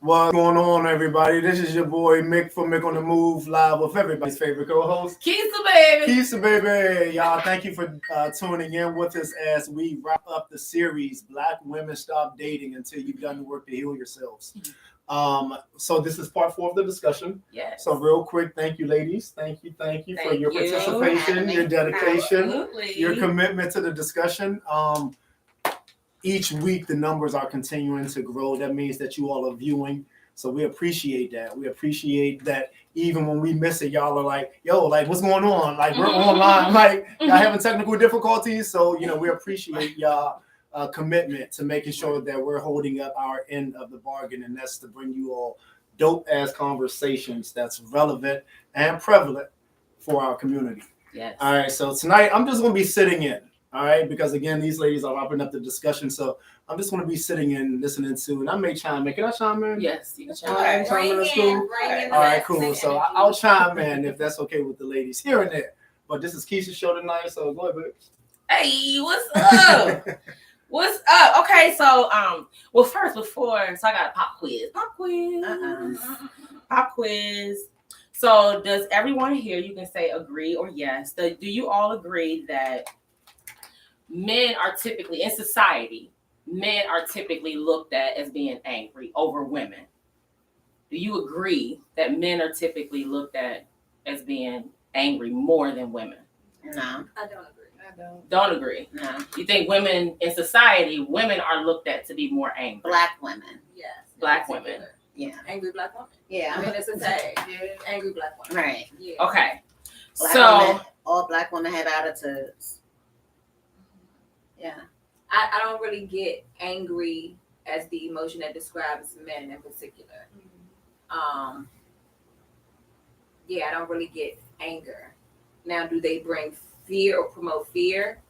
What's going on, everybody? This is your boy Mick from Mick on the Move, live with everybody's favorite co-host, Keisa, baby. Keisa, baby. Y'all, thank you for tuning in with us as we wrap up the series, Black Women Stop Dating Until You've Done the Work to Heal Yourselves. So this is part 4 of the discussion. Yes. So real quick, thank you, ladies. Thank you for your participation, your dedication, Absolutely. your commitment to the discussion. Each week the numbers are continuing to grow. That means that you all are viewing. So we appreciate that. We appreciate that even when we miss it, y'all are like, yo, like what's going on? Like we're online, like y'all having technical difficulties. So, we appreciate y'all commitment to making sure that we're holding up our end of the bargain. And that's to bring you all dope ass conversations that's relevant and prevalent for our community. Yes. All right. So tonight I'm just going to be sitting in. All right, because again, these ladies are wrapping up the discussion, so I'm just going to be sitting and listening to, and I may chime in. Can I chime in? Yes, you can chime All right, in. chime in. That's cool. All right, cool. So I'll chime in if that's okay with the ladies here and there. But this is Keisha's show tonight, so go ahead, babe. Hey, what's up? What's up? Okay, so well, first so I got a pop quiz. Pop quiz. So does everyone here? You can say agree or yes. Do you all agree that men are typically, in society, looked at as being angry over women? Do you agree that men are typically looked at as being angry more than women? No. I don't agree. Don't agree? No. You think women in society, women are looked at to be more angry? Black women. Yes. Black women. Yeah. Angry black women. Yeah. I mean, it's a tag. Angry black women. Right. Yeah. Okay. All black women have attitudes. Yeah. I don't really get angry as the emotion that describes men in particular. Yeah, I don't really get anger. Now, do they bring fear or promote fear?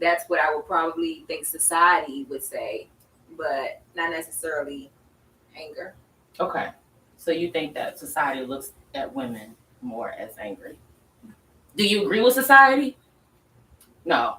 That's what I would probably think society would say, but not necessarily anger. Okay. So you think that society looks at women more as angry? Do you agree with society? No.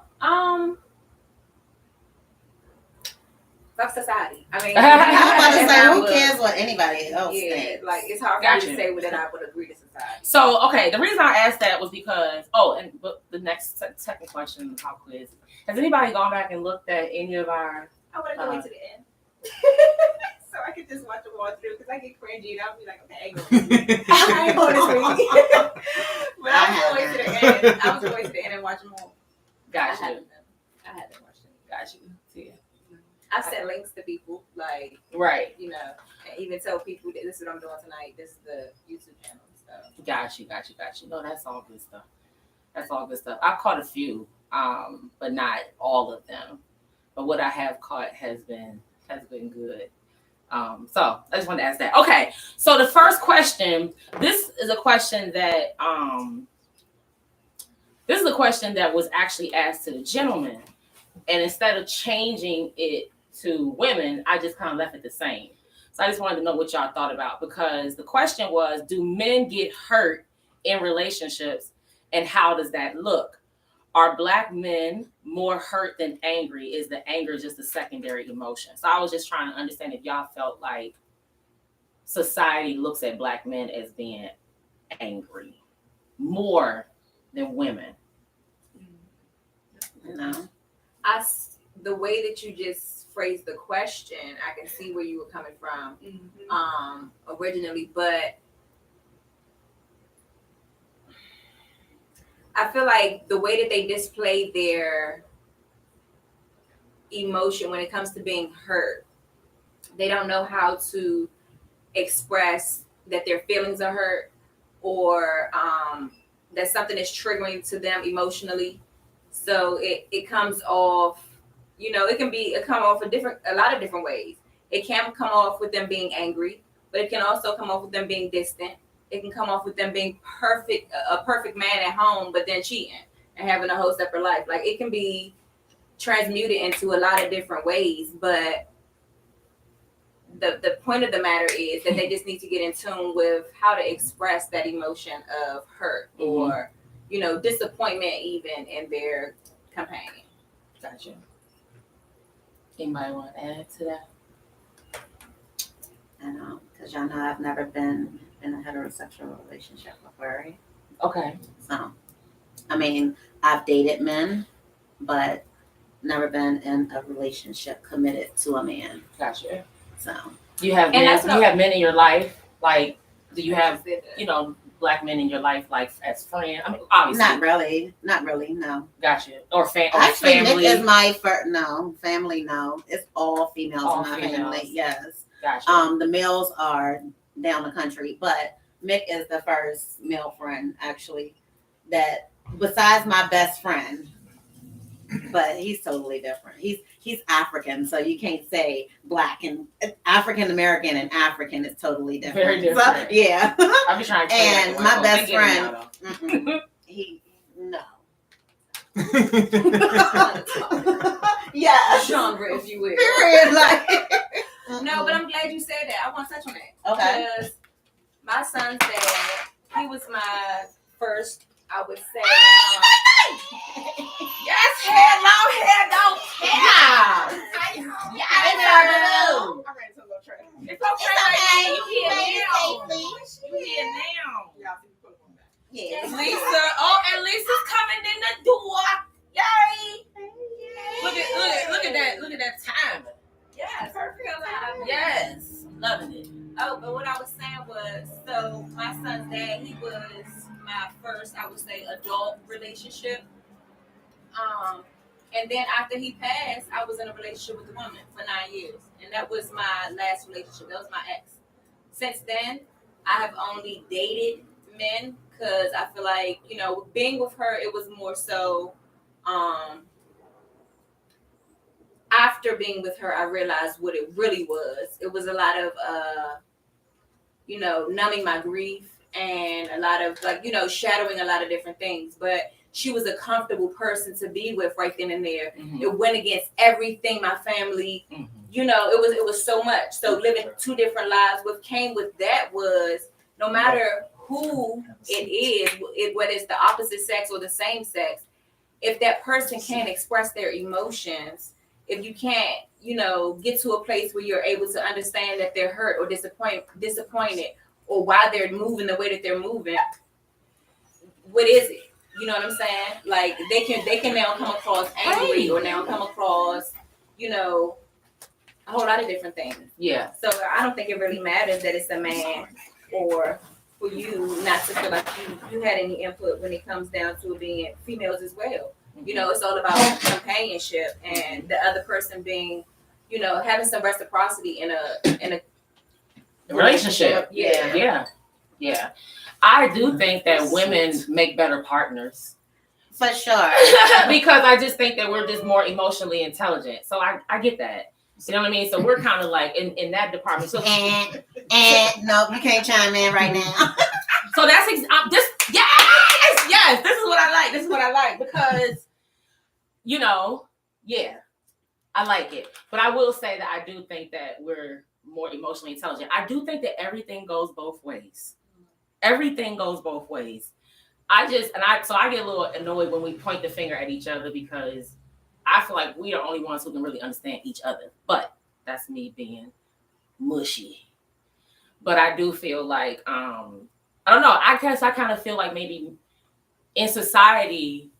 Fuck society. I mean, I'm about to say, who cares what anybody else thinks? like it's hard for me to say that I would agree to society. So, okay, the reason I asked that was because, but the next second question in the pop quiz, has anybody gone back and looked at any of our... I want to go into the end. So I could just watch them all through because I get cringy and I'll be like, okay, I ain't going to sleep. But I was going to the end. I was going to the end and watch them all. Got you. I haven't watched them. Got you. See ya. I've sent links to people, like, right, and even tell people that this is what I'm doing tonight. This is the YouTube channel and stuff. Got you. No, that's all good stuff. I caught a few, but not all of them. But what I have caught has been good. So I just wanted to ask that. Okay, so the first question. This is a question that was actually asked to the gentleman, and instead of changing it to women, I just kind of left it the same. So I just wanted to know what y'all thought about, because the question was, do men get hurt in relationships, and how does that look? Are black men more hurt than angry? Is the anger just a secondary emotion? So I was just trying to understand if y'all felt like society looks at black men as being angry more than women. No. The way that you just phrased the question, I can see where you were coming from originally, but I feel like the way that they display their emotion when it comes to being hurt, they don't know how to express that their feelings are hurt, or that something is triggering to them emotionally. So it comes off, it can come off a lot of different ways. It can come off with them being angry, but it can also come off with them being distant. It can come off with them being a perfect man at home, but then cheating and having a whole separate life. Like, it can be transmuted into a lot of different ways, but the point of the matter is that they just need to get in tune with how to express that emotion of hurt or, disappointment even in their companion. Gotcha. Anybody want to add to that? And because y'all know I've never been in a heterosexual relationship before, right? Okay. So, I mean, I've dated men, but never been in a relationship committed to a man. Gotcha. So, You have And men, that's do what you have men in your life? Like, do you have, Said that. you know, black men in your life, like as friends? I mean, obviously. not really, no. Gotcha. Or Actually, family. Nick is my first. No, family. No, it's all females All in my females. family. Yes. Gotcha. The males are down the country, but Mick is the first male friend actually that, besides my best friend, but he's totally different. He's African, so you can't say black and African American and African is totally different. Very different. So, yeah. I'll be trying to say And my like, best they get it friend, now, though. he no. Mm-hmm. Yeah. Genre, if you will. Period. Like. No, but I'm glad you said that. I want to touch on that. Okay. Because my son's dad, he was my first, I would say. Yes, hair, long hair, don't care. Yeah, I know. It's okay. You here now. You here now. Yeah. Lisa. Oh, and Lisa's coming in the door. Yay. Look at that time. Yes, her feel alive. Yes. Loving it. Oh, but what I was saying was, so my son's dad, he was my first, I would say, adult relationship. And then after he passed, I was in a relationship with a woman for 9 years. And that was my last relationship. That was my ex. Since then, I have only dated men because I feel like, you know, being with her, it was more so, after being with her, I realized what it really was. It was a lot of, you know, numbing my grief and a lot of, like, you know, shadowing a lot of different things. But she was a comfortable person to be with right then and there. Mm-hmm. It went against everything my family, you know, it was so much. So living two different lives, what came with that was no matter who it is, whether it's the opposite sex or the same sex, if that person can't express their emotions, if you can't, you know, get to a place where you're able to understand that they're hurt or disappointed or why they're moving the way that they're moving, what is it? You know what I'm saying? Like they can now come across angry or now come across, you know, a whole lot of different things. Yeah. So I don't think it really matters that it's a man or for you not to feel like you had any input when it comes down to being females as well. You know, it's all about companionship and the other person being, you know, having some reciprocity in a Relationship. Yeah. Yeah. I do think that women make better partners. For sure. Because I just think that we're just more emotionally intelligent. So I get that. You know what I mean? So we're kind of like in that department. So And no, you can't chime in right now. So that's yes. This is what I like because, you know, yeah, I like it. But I will say that I do think that we're more emotionally intelligent. I do think that everything goes both ways. Everything goes both ways. I get a little annoyed when we point the finger at each other because I feel like we are the only ones who can really understand each other. But that's me being mushy. But I do feel like, I don't know. I guess I kind of feel like maybe in society,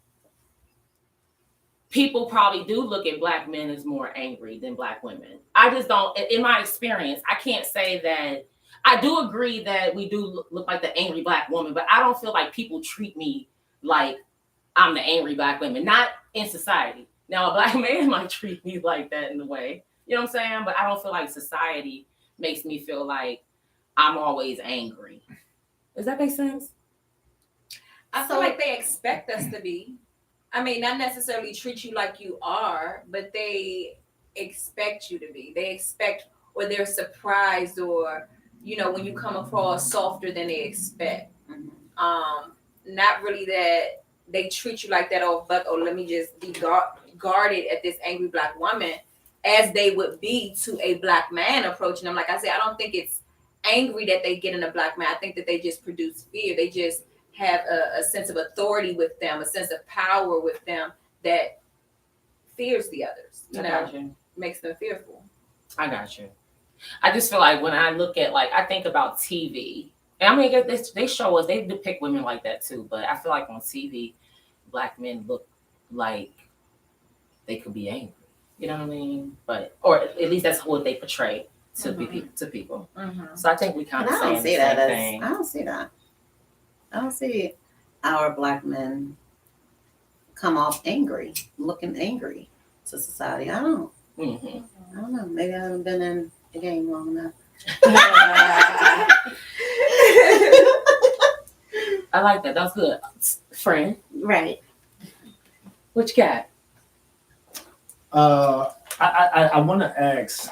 people probably do look at black men as more angry than black women. I just don't, in my experience, I can't say that. I do agree that we do look like the angry black woman, but I don't feel like people treat me like I'm the angry black woman. Not in society. Now, a black man might treat me like that in a way. You know what I'm saying? But I don't feel like society makes me feel like I'm always angry. Does that make sense? I feel like they expect us to be. I mean, not necessarily treat you like you are, but they expect you to be. They expect, or they're surprised, or, you know, when you come across softer than they expect. Not really that they treat you like that, but let me just be guarded at this angry black woman as they would be to a black man approaching them. Like I said, I don't think it's angry that they get in a black man. I think that they just produce fear. They just have a sense of authority with them, a sense of power with them that fears the others, you know, makes them fearful. I got you. I just feel like when I look at I think about TV, and I mean they show us, they depict women like that too, but I feel like on TV, Black men look like they could be angry. You know what I mean? But or at least that's what they portray to people. Mm-hmm. So I think we kind And of I don't saying see the that same as thing. I don't see that. I don't see our Black men come off angry, looking angry to society. I don't know. Maybe I haven't been in the game long enough. I like that. That's good. Friend, Right. what you got? I want to ask,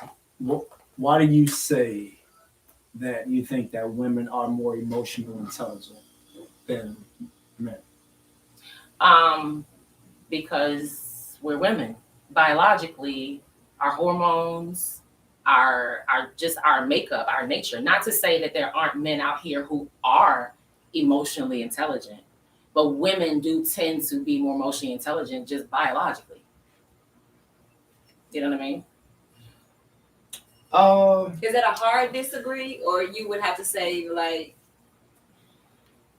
why do you say that you think that women are more emotionally intelligent than men? Because we're women. Biologically, our hormones, our just our makeup, our nature. Not to say that there aren't men out here who are emotionally intelligent, but women do tend to be more emotionally intelligent just biologically. You know what I mean? Is that a hard disagree, or you would have to say like,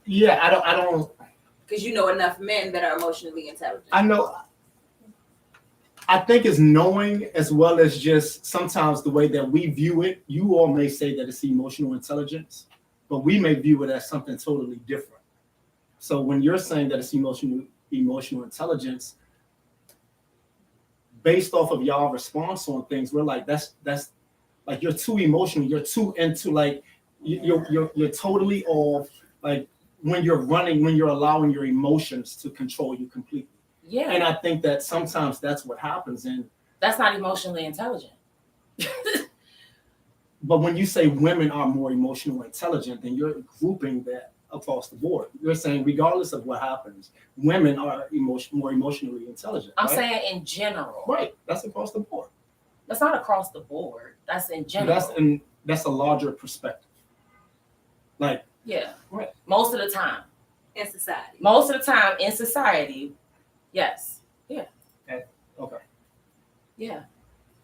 Yeah, I don't. because you know enough men that are emotionally intelligent? I know. I think it's knowing as well as just sometimes the way that we view it. You all may say that it's emotional intelligence, but we may view it as something totally different. So when you're saying that it's emotional intelligence, based off of y'all response on things, we're like, that's like you're too emotional. You're too into you're totally off. Like when you're allowing your emotions to control you completely. Yeah. And I think that sometimes that's what happens. And That's not emotionally intelligent. but when you say women are more emotionally intelligent, then you're grouping that across the board. You're saying regardless of what happens, women are more emotionally intelligent. I'm right? saying in general. Right. That's across the board. That's not across the board. That's in general. That's a larger perspective. Like Yeah. Right. Most of the time. In society. Most of the time in society, yes. Yeah. Okay. Yeah.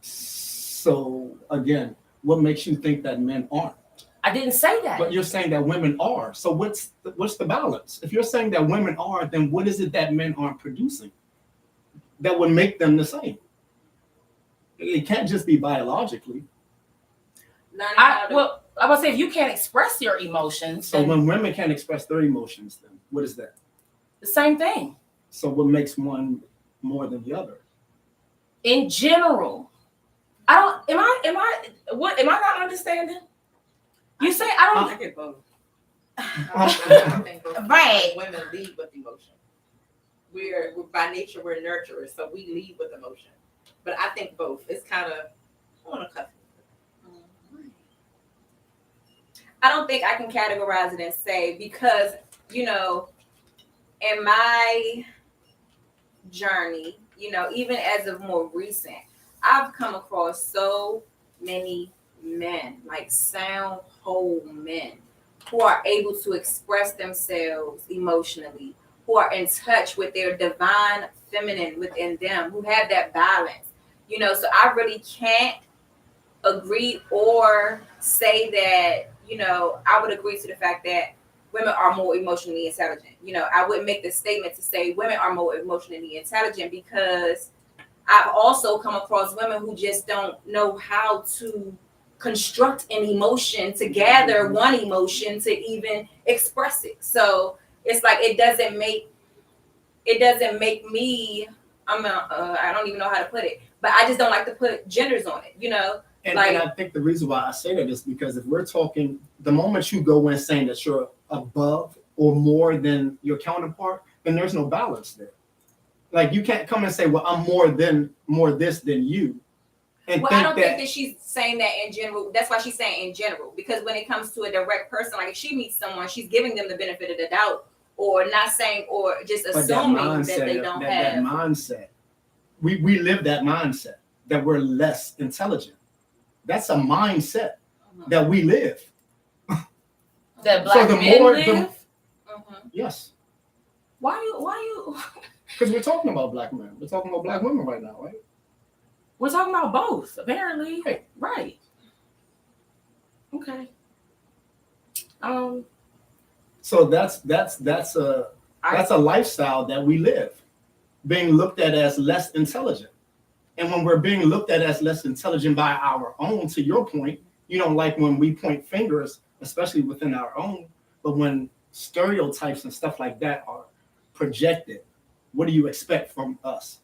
So again, what makes you think that men aren't? I didn't say that. But you're saying that women are. So what's the balance? If you're saying that women are, then what is it that men aren't producing that would make them the same? It can't just be biologically. I would say if you can't express your emotions, So then when women can't express their emotions, then what is that? the same thing. So what makes one more than the other? In general. Am I not understanding? You say I don't I get both. I think both Right. women lead with emotion. We're by nature we're nurturers, so we lead with emotion. But I think both. It's kind of on a cuff. I don't think I can categorize it and say, because, you know, in my journey, you know, even as of more recent, I've come across so many men, like sound whole men, who are able to express themselves emotionally, who are in touch with their divine feminine within them, who have that balance, you know. So I really can't agree or say that, you know, I would agree to the fact that women are more emotionally intelligent. You know, I wouldn't make the statement to say women are more emotionally intelligent, because I've also come across women who just don't know how to construct an emotion, to gather one emotion to even express it. So it's like it doesn't make me, I don't even know how to put it, but I just don't like to put genders on it, you know. And I think the reason why I say that is because if we're talking, the moment you go in saying that you're above or more than your counterpart, then there's no balance there. Like you can't come and say, well, I'm more this than you. And Well, I don't think that she's saying that in general. That's why she's saying in general, because when it comes to a direct person, like if she meets someone, she's giving them the benefit of the doubt, or not saying, or just assuming that they don't have. That mindset, we live that mindset that we're less intelligent. That's a mindset that we live. that black men live. Yes. Why you? Because we're talking about black men. We're talking about black women right now, right? We're talking about both, apparently. Right. Okay. So that's a lifestyle that we live, being looked at as less intelligent. And when we're being looked at as less intelligent by our own, to your point, you don't like when we point fingers, especially within our own, but when stereotypes and stuff like that are projected, what do you expect from us?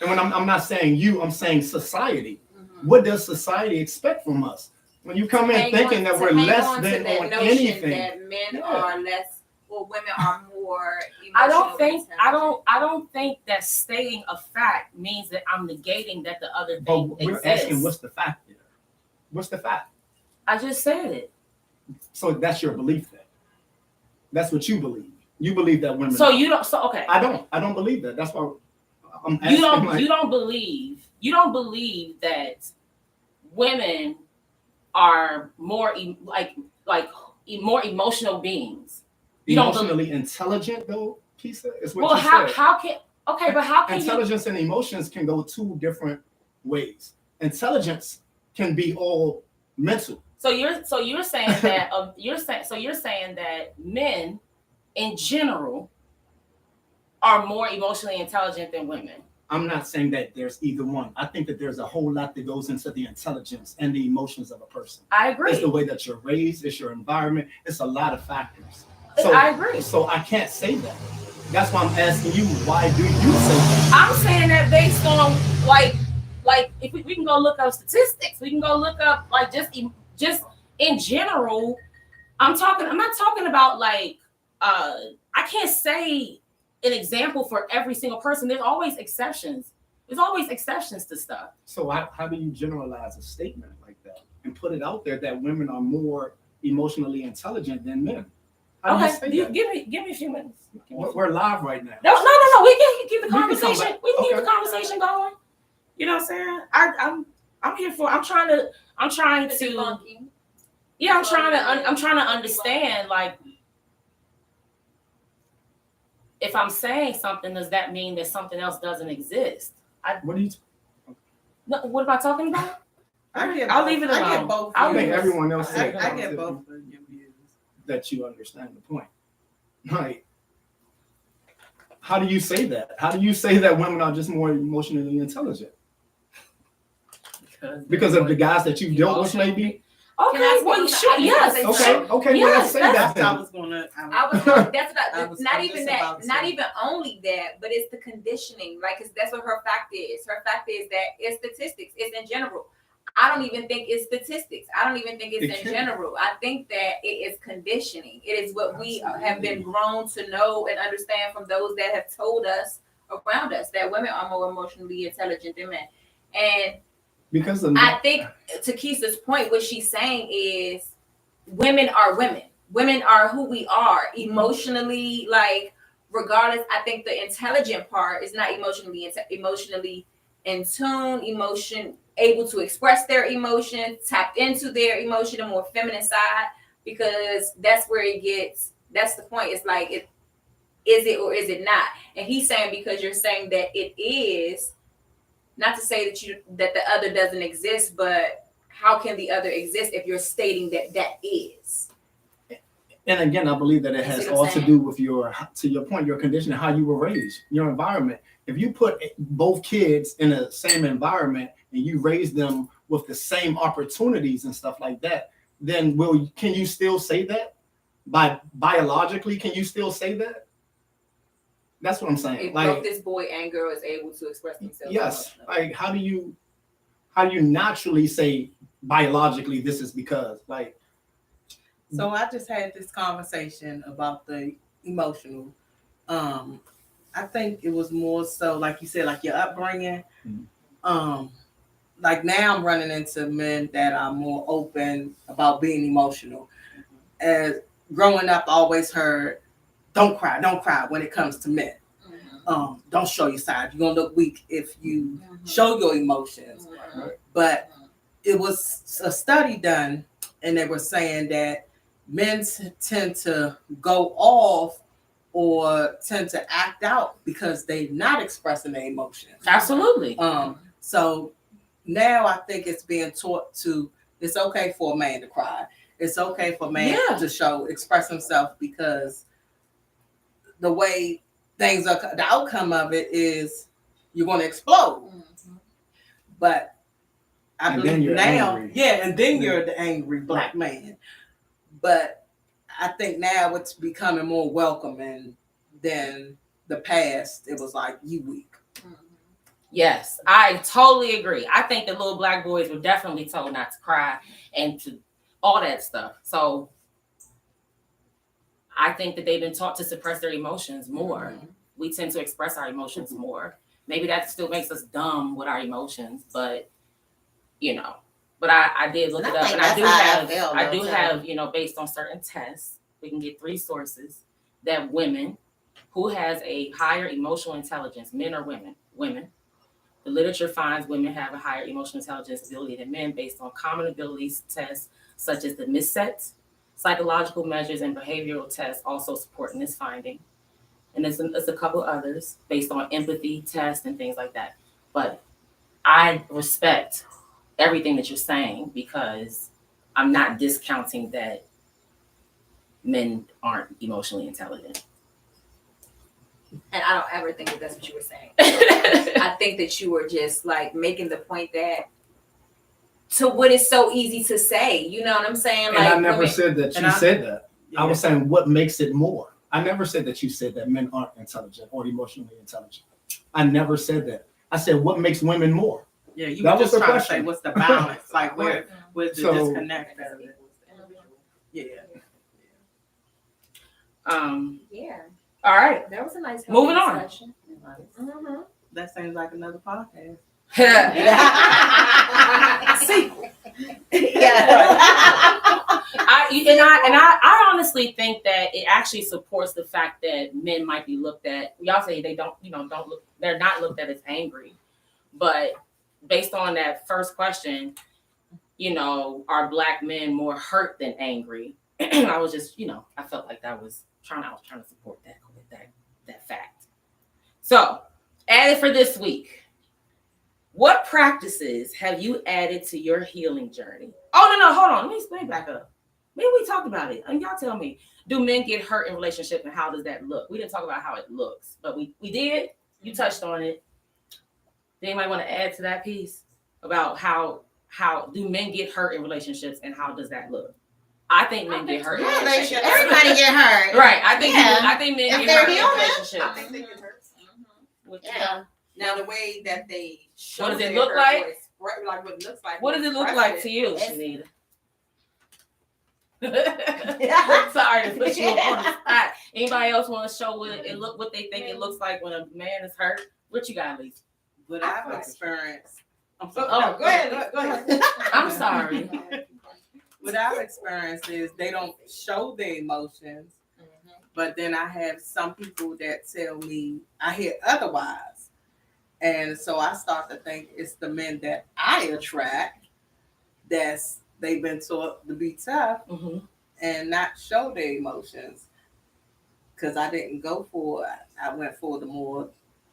And when I'm not saying you, I'm saying society. What does society expect from us? When you come in thinking that we're less than on anything, that men are less, or women are more. I don't think that stating a fact means that I'm negating that the other but thing we're exists. asking, what's the fact there? What's the fact? I just said it. So that's your belief then. That's what you believe. You believe that women. So you don't. So okay. I don't believe that. That's why I'm asking. You don't believe that women are more more emotional beings. You don't emotionally intelligent though, Kisa, is what Well, you said. how can Intelligence and emotions can go two different ways. Intelligence can be all mental. So you're saying that you're saying that men in general are more emotionally intelligent than women. I'm not saying that there's either one. I think that there's a whole lot that goes into the intelligence and the emotions of a person. I agree. It's the way that you're raised, it's your environment, it's a lot of factors. I agree. So I can't say that. That's why I'm asking you, why do you say that? I'm saying that based on like if we can go look up statistics, we can go look up like just in general. I'm not talking about like I can't say an example for every single person. There's always exceptions. There's always exceptions to stuff. So how do you generalize a statement like that and put it out there that women are more emotionally intelligent than men? How do you say that? Give me a few minutes. We're live right now. No. We can keep the We can come conversation. back. We can keep Okay. the conversation going. You know what I'm saying? I'm here for. I'm trying to. I'm trying to understand. Like, if I'm saying something, does that mean that something else doesn't exist? What do you? No, what am I talking about? I'll leave it I alone. get both. I'll I think views. everyone else said I get both of your views. that you understand the point. Like, how do you say that? How do you say that women are just more emotionally intelligent? Because of the guys that you've dealt with, maybe? Okay, Can I well, speak? sure, I yes. just wanna say Okay, well, Yes, let's say that That's then. what I was gonna. That's I not was not just even about that. to Not say. even only that, but it's the conditioning. Like, 'cause that's what her fact is. Her fact is that it's statistics. It's in general. I don't even think it's statistics. I don't even think it's It in can. general. I think that it is conditioning. It is what we have been grown to know and understand from those that have told us around us that women are more emotionally intelligent than men. And Because of I think to Kisa's point, what she's saying is women are women. Women are who we are emotionally, like regardless. I think the intelligent part is not emotionally in tune, able to express their emotion, tapped into their emotion, a more feminine side, because that's where it gets, that's the point. It's like, is it or is it not? And he's saying, because you're saying that it is, not to say that the other doesn't exist, but how can the other exist if you're stating that is? And again, I believe that it You has see what I'm all to saying? do with to your point, your conditioning, how you were raised, your environment. If you put both kids in the same environment and you raise them with the same opportunities and stuff like that, then can you still say that? Biologically, can you still say that? That's what I'm saying. If Like, both this boy and girl is able to express themselves. yes, emotionally. like how do you naturally say biologically this is because, like, So I just had this conversation about the emotional. I think it was more so, like you said, like your upbringing. Like now I'm running into men that are more open about being emotional. As growing up, I always heard, don't cry when it comes to men. Don't show your side. You're gonna look weak if you show your emotions. But it was a study done, and they were saying that men tend to go off or tend to act out because they're not expressing their emotions. Absolutely. So now I think it's being taught to, it's okay for a man to cry. It's okay for a man Yeah. to express himself, because the way things are, the outcome of it is you're going to explode. But I And then believe you're now, angry. yeah, and then you're the angry black man. But I think now it's becoming more welcoming than the past. It was like, you weak. Yes, I totally agree. I think the little black boys were definitely told not to cry and to all that stuff. So I think that they've been taught to suppress their emotions more. We tend to express our emotions more. Maybe that still makes us dumb with our emotions, but but I did look And it I up, think and I that's do how I have feel, I though, do too. have based on certain tests, we can get 3 sources that women who has a higher emotional intelligence, men or women, the literature finds women have a higher emotional intelligence ability than men based on common abilities tests such as the MISET. Psychological measures and behavioral tests also supporting this finding. And there's a couple others based on empathy tests and things like that. But I respect everything that you're saying, because I'm not discounting that men aren't emotionally intelligent. And I don't ever think that that's what you were saying. I think that you were just like making the point that to what is so easy to say. You know what I'm saying? And Like, I never women- said that And you I- said that. I Yeah. was saying what makes it more. I never said that you said that men aren't intelligent or emotionally intelligent. I never said that. I said what makes women more. Yeah, you That were was just the trying to question. say what's the balance, like where's the So- disconnect of it. Yeah. Yeah, All right. that was a nice. Moving on. Discussion. Mhm. That seems like another podcast. Sequel. I honestly think that it actually supports the fact that men might be looked at. Y'all say they don't look, they're not looked at as angry, but based on that first question, are black men more hurt than angry? I was just, I felt like I was trying to support that fact. So, added for this week. What practices have you added to your healing journey? Oh, no, hold on. Let me back up. Maybe we talked about it. And y'all tell me, do men get hurt in relationships, and how does that look? We didn't talk about how it looks, but we did. You touched on it. Do anybody want to add to that piece about how do men get hurt in relationships, and how does that look? I think men get hurt. Yeah, they should. Everybody get hurt. Right. I think men If get they're hurt in human. relationships. I think they get hurt. Yeah. Now the way that they show What does it their look hurt like? or express- like what it looks like. What does it look express like it. to you, It's- Shanita? Sorry to put you on the spot. Anybody else want to show what they think it looks like when a man is hurt? What you got, Lisa? But I've experienced. I'm So, sorry. no, go ahead. Go ahead. I'm sorry. What I've experienced is they don't show their emotions, but then I have some people that tell me I hear otherwise. And so I start to think it's the men that I attract they've been taught to be tough Mm-hmm. and not show their emotions. Because I didn't go for it. I went for the more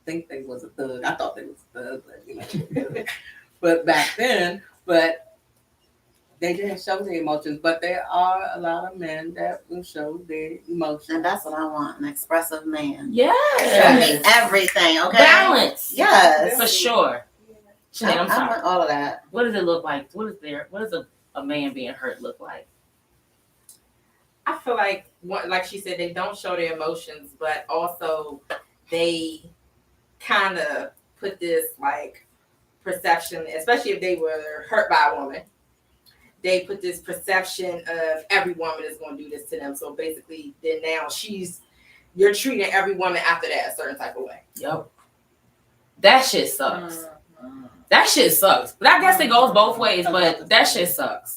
think they was a thug. I thought they was a thug, but but back then, but they didn't show their emotions. But there are a lot of men that will show their emotions. And that's what I want, an expressive man. Yes. Everything, okay? Balance. Yes. For sure. Sinead, I'm I sorry. want all of that. What does it look like? What does a man being hurt look like? I feel like, like she said, they don't show their emotions, but also they kind of put this like perception, especially if they were hurt by a woman. They put this perception of every woman is going to do this to them. So basically, then now you're treating every woman after that a certain type of way. Yep. That shit sucks. That shit sucks. But I guess it goes both ways, but that shit sucks.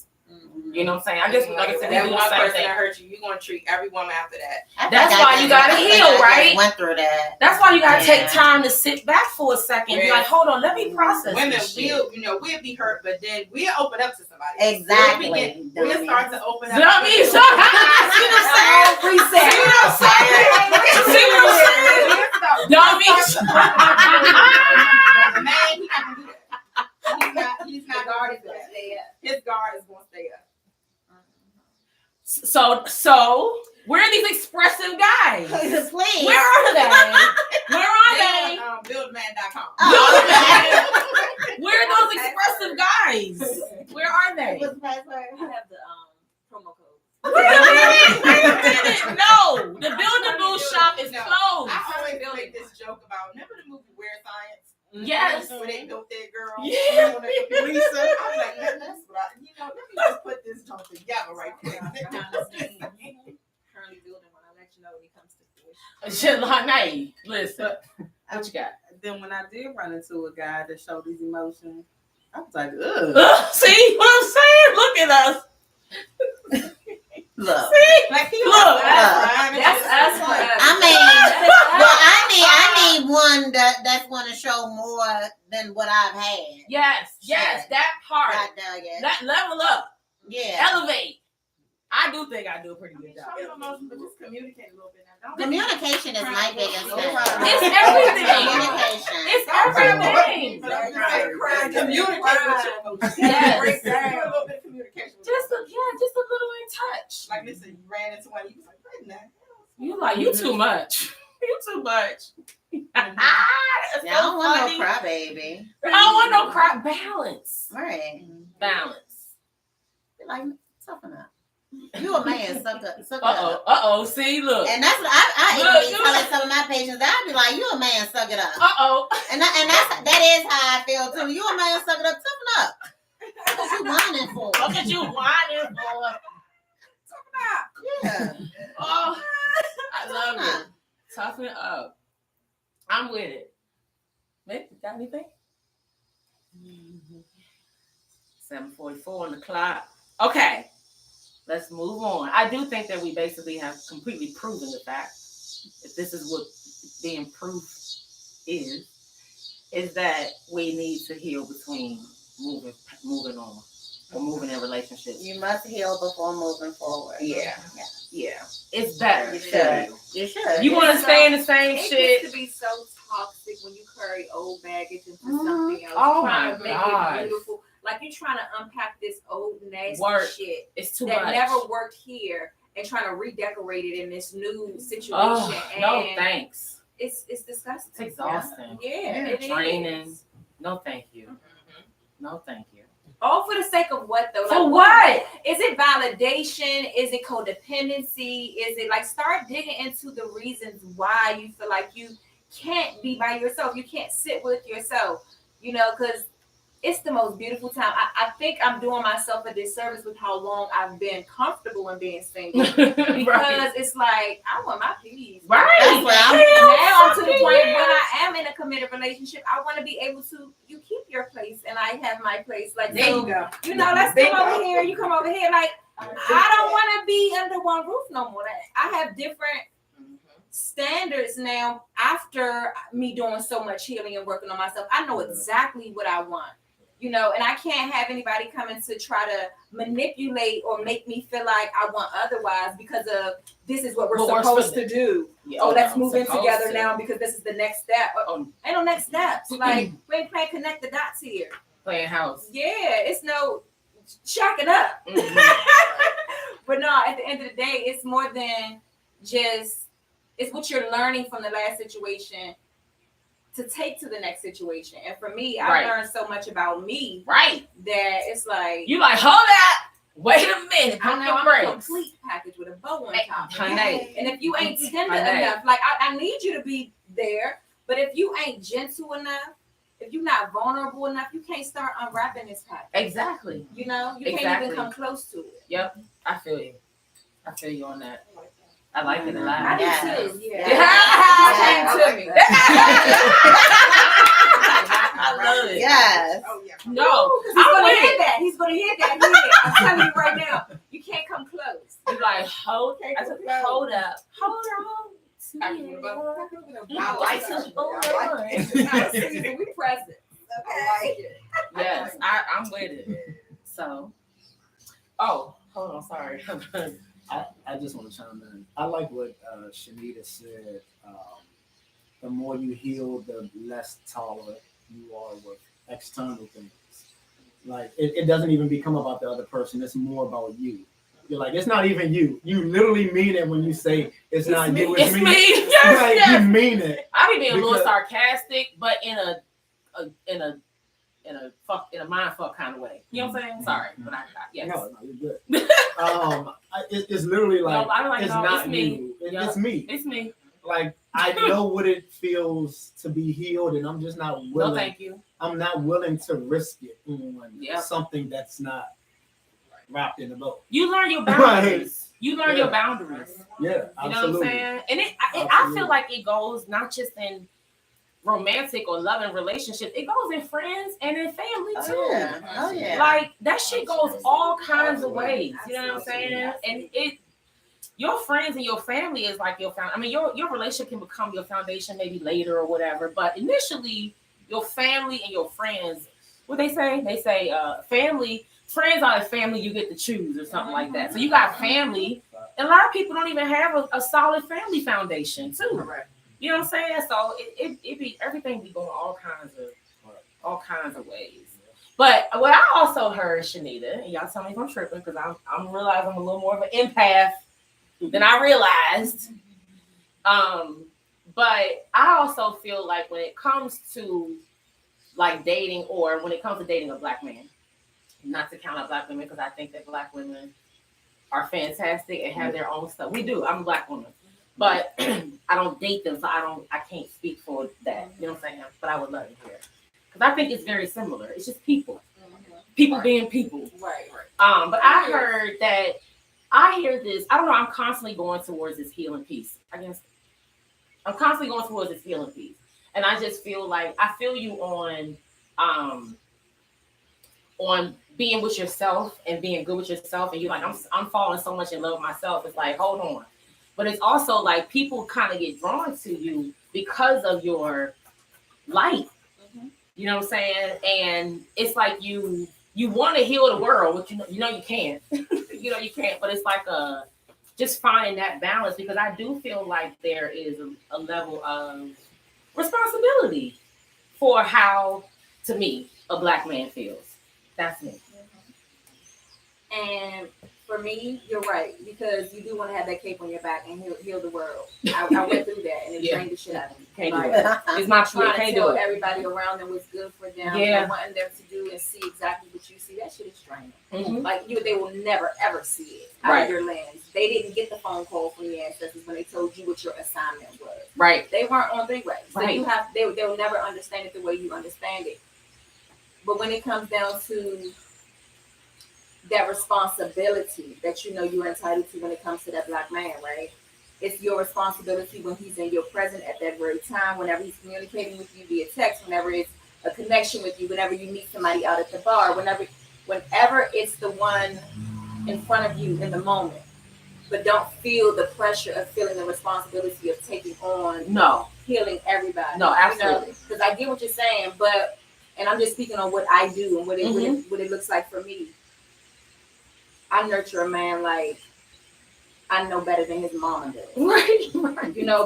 You know what I'm saying? I guess, like I said, we that do the one same person thing. that hurt you, you're going to treat every woman after that. That's why you gotta heal, right? Went through that. That's why you gotta Yeah. take time to sit back for a second. Be like, hold on, let me process Women this shit. we'll be hurt, but then we'll open up to somebody. Exactly. We'll start to open up. Dummy, see what I'm saying? See what I'm saying? See what I'm saying? Dummy. Man, he not gonna do that. He's he's not guarded for that. His guard is gonna stay up. So where are these expressive guys? Please. Where are they? Where are they? Buildman.com. Where are those expressive guys? Where are they? What's the password? I have the promo code. Wait a minute. No, the Building Boo shop is No. closed. I always make this joke about, remember the movie Weird Science? Yes. Where they built that girl. Yeah. Lisa. I was like, that's what let me just put this joke together right there. Currently building one. I'll let you know when he comes to fruition. Shit, like, hey, listen. What you got? Then when I did run into a guy that showed these emotions, I was like, ugh. See what I'm saying? Look at us. Look. Like, he Look. That's us for us. I mean, well, I need one that's going to show more than what I've had. Yes, that part. God dug it. That level up, Yeah. elevate. I do think I do a pretty good job. Show your emotions, but just communicate a little bit now. Don't Communication is my biggest thing. It's everything. Communication. It's everything. Communicate with your emotions. Yes. Break down a little bit of communication. Just a little in touch. Like, listen, you ran into one, you was like, what in the hell? You like you too much. You too much. That's I don't so want funny. no crybaby. I don't want no crap. Balance. Right. Balance. Be like, toughen up. You a man, suck up. See, look. And that's what I Look, even be telling some of my patients. I'd be like, you a man, suck it up. And that is how I feel too. You a man, suck it up, toughen up. What you whining for? Look at you whining for. Yeah. Oh, I love it. Toughen up. I'm with it. Mick, you got anything? 7:44 on the clock. Okay, let's move on. I do think that we basically have completely proven the fact, if this is what being proof is that we need to heal between moving on or moving in relationships. You must heal before moving forward. Yeah. It's better. You should. You should. You want to stay in the same It shit? gets to be so toxic when you carry old baggage into Mhm. something else. Oh trying my to make gosh. it beautiful. Like you're trying to unpack this old nasty Work. shit It's too that much. never worked here and trying to redecorate it in this new situation. Oh, no and thanks. it's disgusting. It's exhausting. Yeah, it Training. is. No thank you. No thank you. All for the sake of what though? For Like, what? Is it validation? Is it codependency? Is it like start digging into the reasons why you feel like you can't be by yourself? You can't sit with yourself, because it's the most beautiful time. I think I'm doing myself a disservice with how long I've been comfortable in being single because Right. it's like I want my peace. Right. That's what I'm- Now I'm to the Fucking point when yes. I am in a committed relationship, I want to be able to. You keep your place, and I have my place. Like There so, you go. let's come over here. You come over here. Like I don't want to be under one roof no more. I have different standards now after me doing so much healing and working on myself. I know exactly what I want. And I can't have anybody coming to try to manipulate or make me feel like I want otherwise because of this is what we're supposed to do. Yeah, Let's I'm move in supposed together to. now because this is the next step. Oh. Ain't no next steps. Like we ain't playing connect the dots here. Playing house. Yeah, it's no shacking up. But no, at the end of the day, it's more than just it's what you're learning from the last situation to take to the next situation. And for me, I Right. learned so much about me Right. that it's like You like, hold up. Wait a minute. I Pump know your I'm a brakes. complete package with a bow on top. Honey. And if you ain't tender Honey. enough, like I need you to be there, but if you ain't gentle enough, if you're not vulnerable enough, you can't start unwrapping this package. Exactly. You can't Exactly. even come close to it. Yep. I feel you. I feel you on that. I like it a lot. I do Yes. too. Yeah. Yes. Came to me. I love it. Yes. Oh, yeah. No. He's I'm gonna with hear it. that. He's gonna hear that. Hear it. I'm telling you right now. You can't come close. You like, hold up. Hold on. I like it. I like it. Nice season. We present. I like it. Yes, I'm with it. So, hold on, sorry. I just want to chime in. I like what Shanita said. The more you heal, the less tolerant you are with external things. Like it doesn't even become about the other person. It's more about you. You're like, it's not even you. You literally mean it when you say it's not you. It's me. Yes, Like, yes. you mean it. I be being a little Because- sarcastic, but in a mind fuck kind of way. You know what I'm saying? Sorry, but yes. No, you're good. It's literally like, I'm like, it's no, not it's me. you. Yup. It's me. It's me. Like I know what it feels to be healed, and I'm just not willing. No, thank you. I'm not willing to risk it on Yep. something that's not wrapped in a bow. You learn your boundaries. You learn Yeah. your boundaries. Yeah, You know what I'm absolutely. saying? And I Absolutely. feel like it goes not just in romantic or loving relationships, it goes in friends and in family too. Oh yeah. Like that shit goes all kinds of ways. You know what I'm saying? And your friends and your family is like your foundation. I mean, your relationship can become your foundation maybe later or whatever, but initially, your family and your friends, what they say? They say friends are the family you get to choose or something like that. So you got family, and a lot of people don't even have a solid family foundation too. Correct. You know what I'm saying? So it be everything be going all kinds of ways. But what I also heard, Shanita, and y'all tell me if I'm tripping because I'm realizing I'm a little more of an empath than I realized. But I also feel like when it comes to like dating, or when it comes to dating a black man, not to count out black women because I think that black women are fantastic and have their own stuff. We do. I'm a black woman, but I don't date them, so I can't speak for that. You know what I'm saying? But I would love to hear, because I think it's very similar. It's just people being people. Right. But I heard that I hear this. I don't know. I'm constantly going towards this healing piece. I guess I'm constantly going towards this healing piece, and I just feel like I feel you on being with yourself and being good with yourself, and you're like, I'm falling so much in love with myself. It's like, hold on, but it's also like people kind of get drawn to you because of your light. You know what I'm saying? And it's like you want to heal the world, which you know you can't. You can't. But it's like just finding that balance, because I do feel like there is a level of responsibility for how, to me, a black man feels. That's me. And for me, you're right, because you do want to have that cape on your back and heal the world. I went through that, and it Yeah. drained the shit out of me. Can't do Like, it. It's my truth. trying to Can't do tell it. everybody around them what's good for them, Yeah. and wanting them to do and see exactly what you see. That shit is draining. Mhm. Like they will never ever see it out Right. of your lens. They didn't get the phone call from your ancestors when they told you what your assignment was. Right. They weren't on three-way, so Right. they'll never understand it the way you understand it. But when it comes down to that responsibility that you know you're entitled to when it comes to that black man, right? It's your responsibility when he's in your present at that very time, whenever he's communicating with you via text, whenever it's a connection with you, whenever you meet somebody out at the bar, whenever it's the one in front of you in the moment. But don't feel the pressure of feeling the responsibility of taking on No. healing everybody. No, absolutely. Because I get what you're saying, and I'm just speaking on what I do and what it looks like for me. I nurture a man like I know better than his mama does. Right.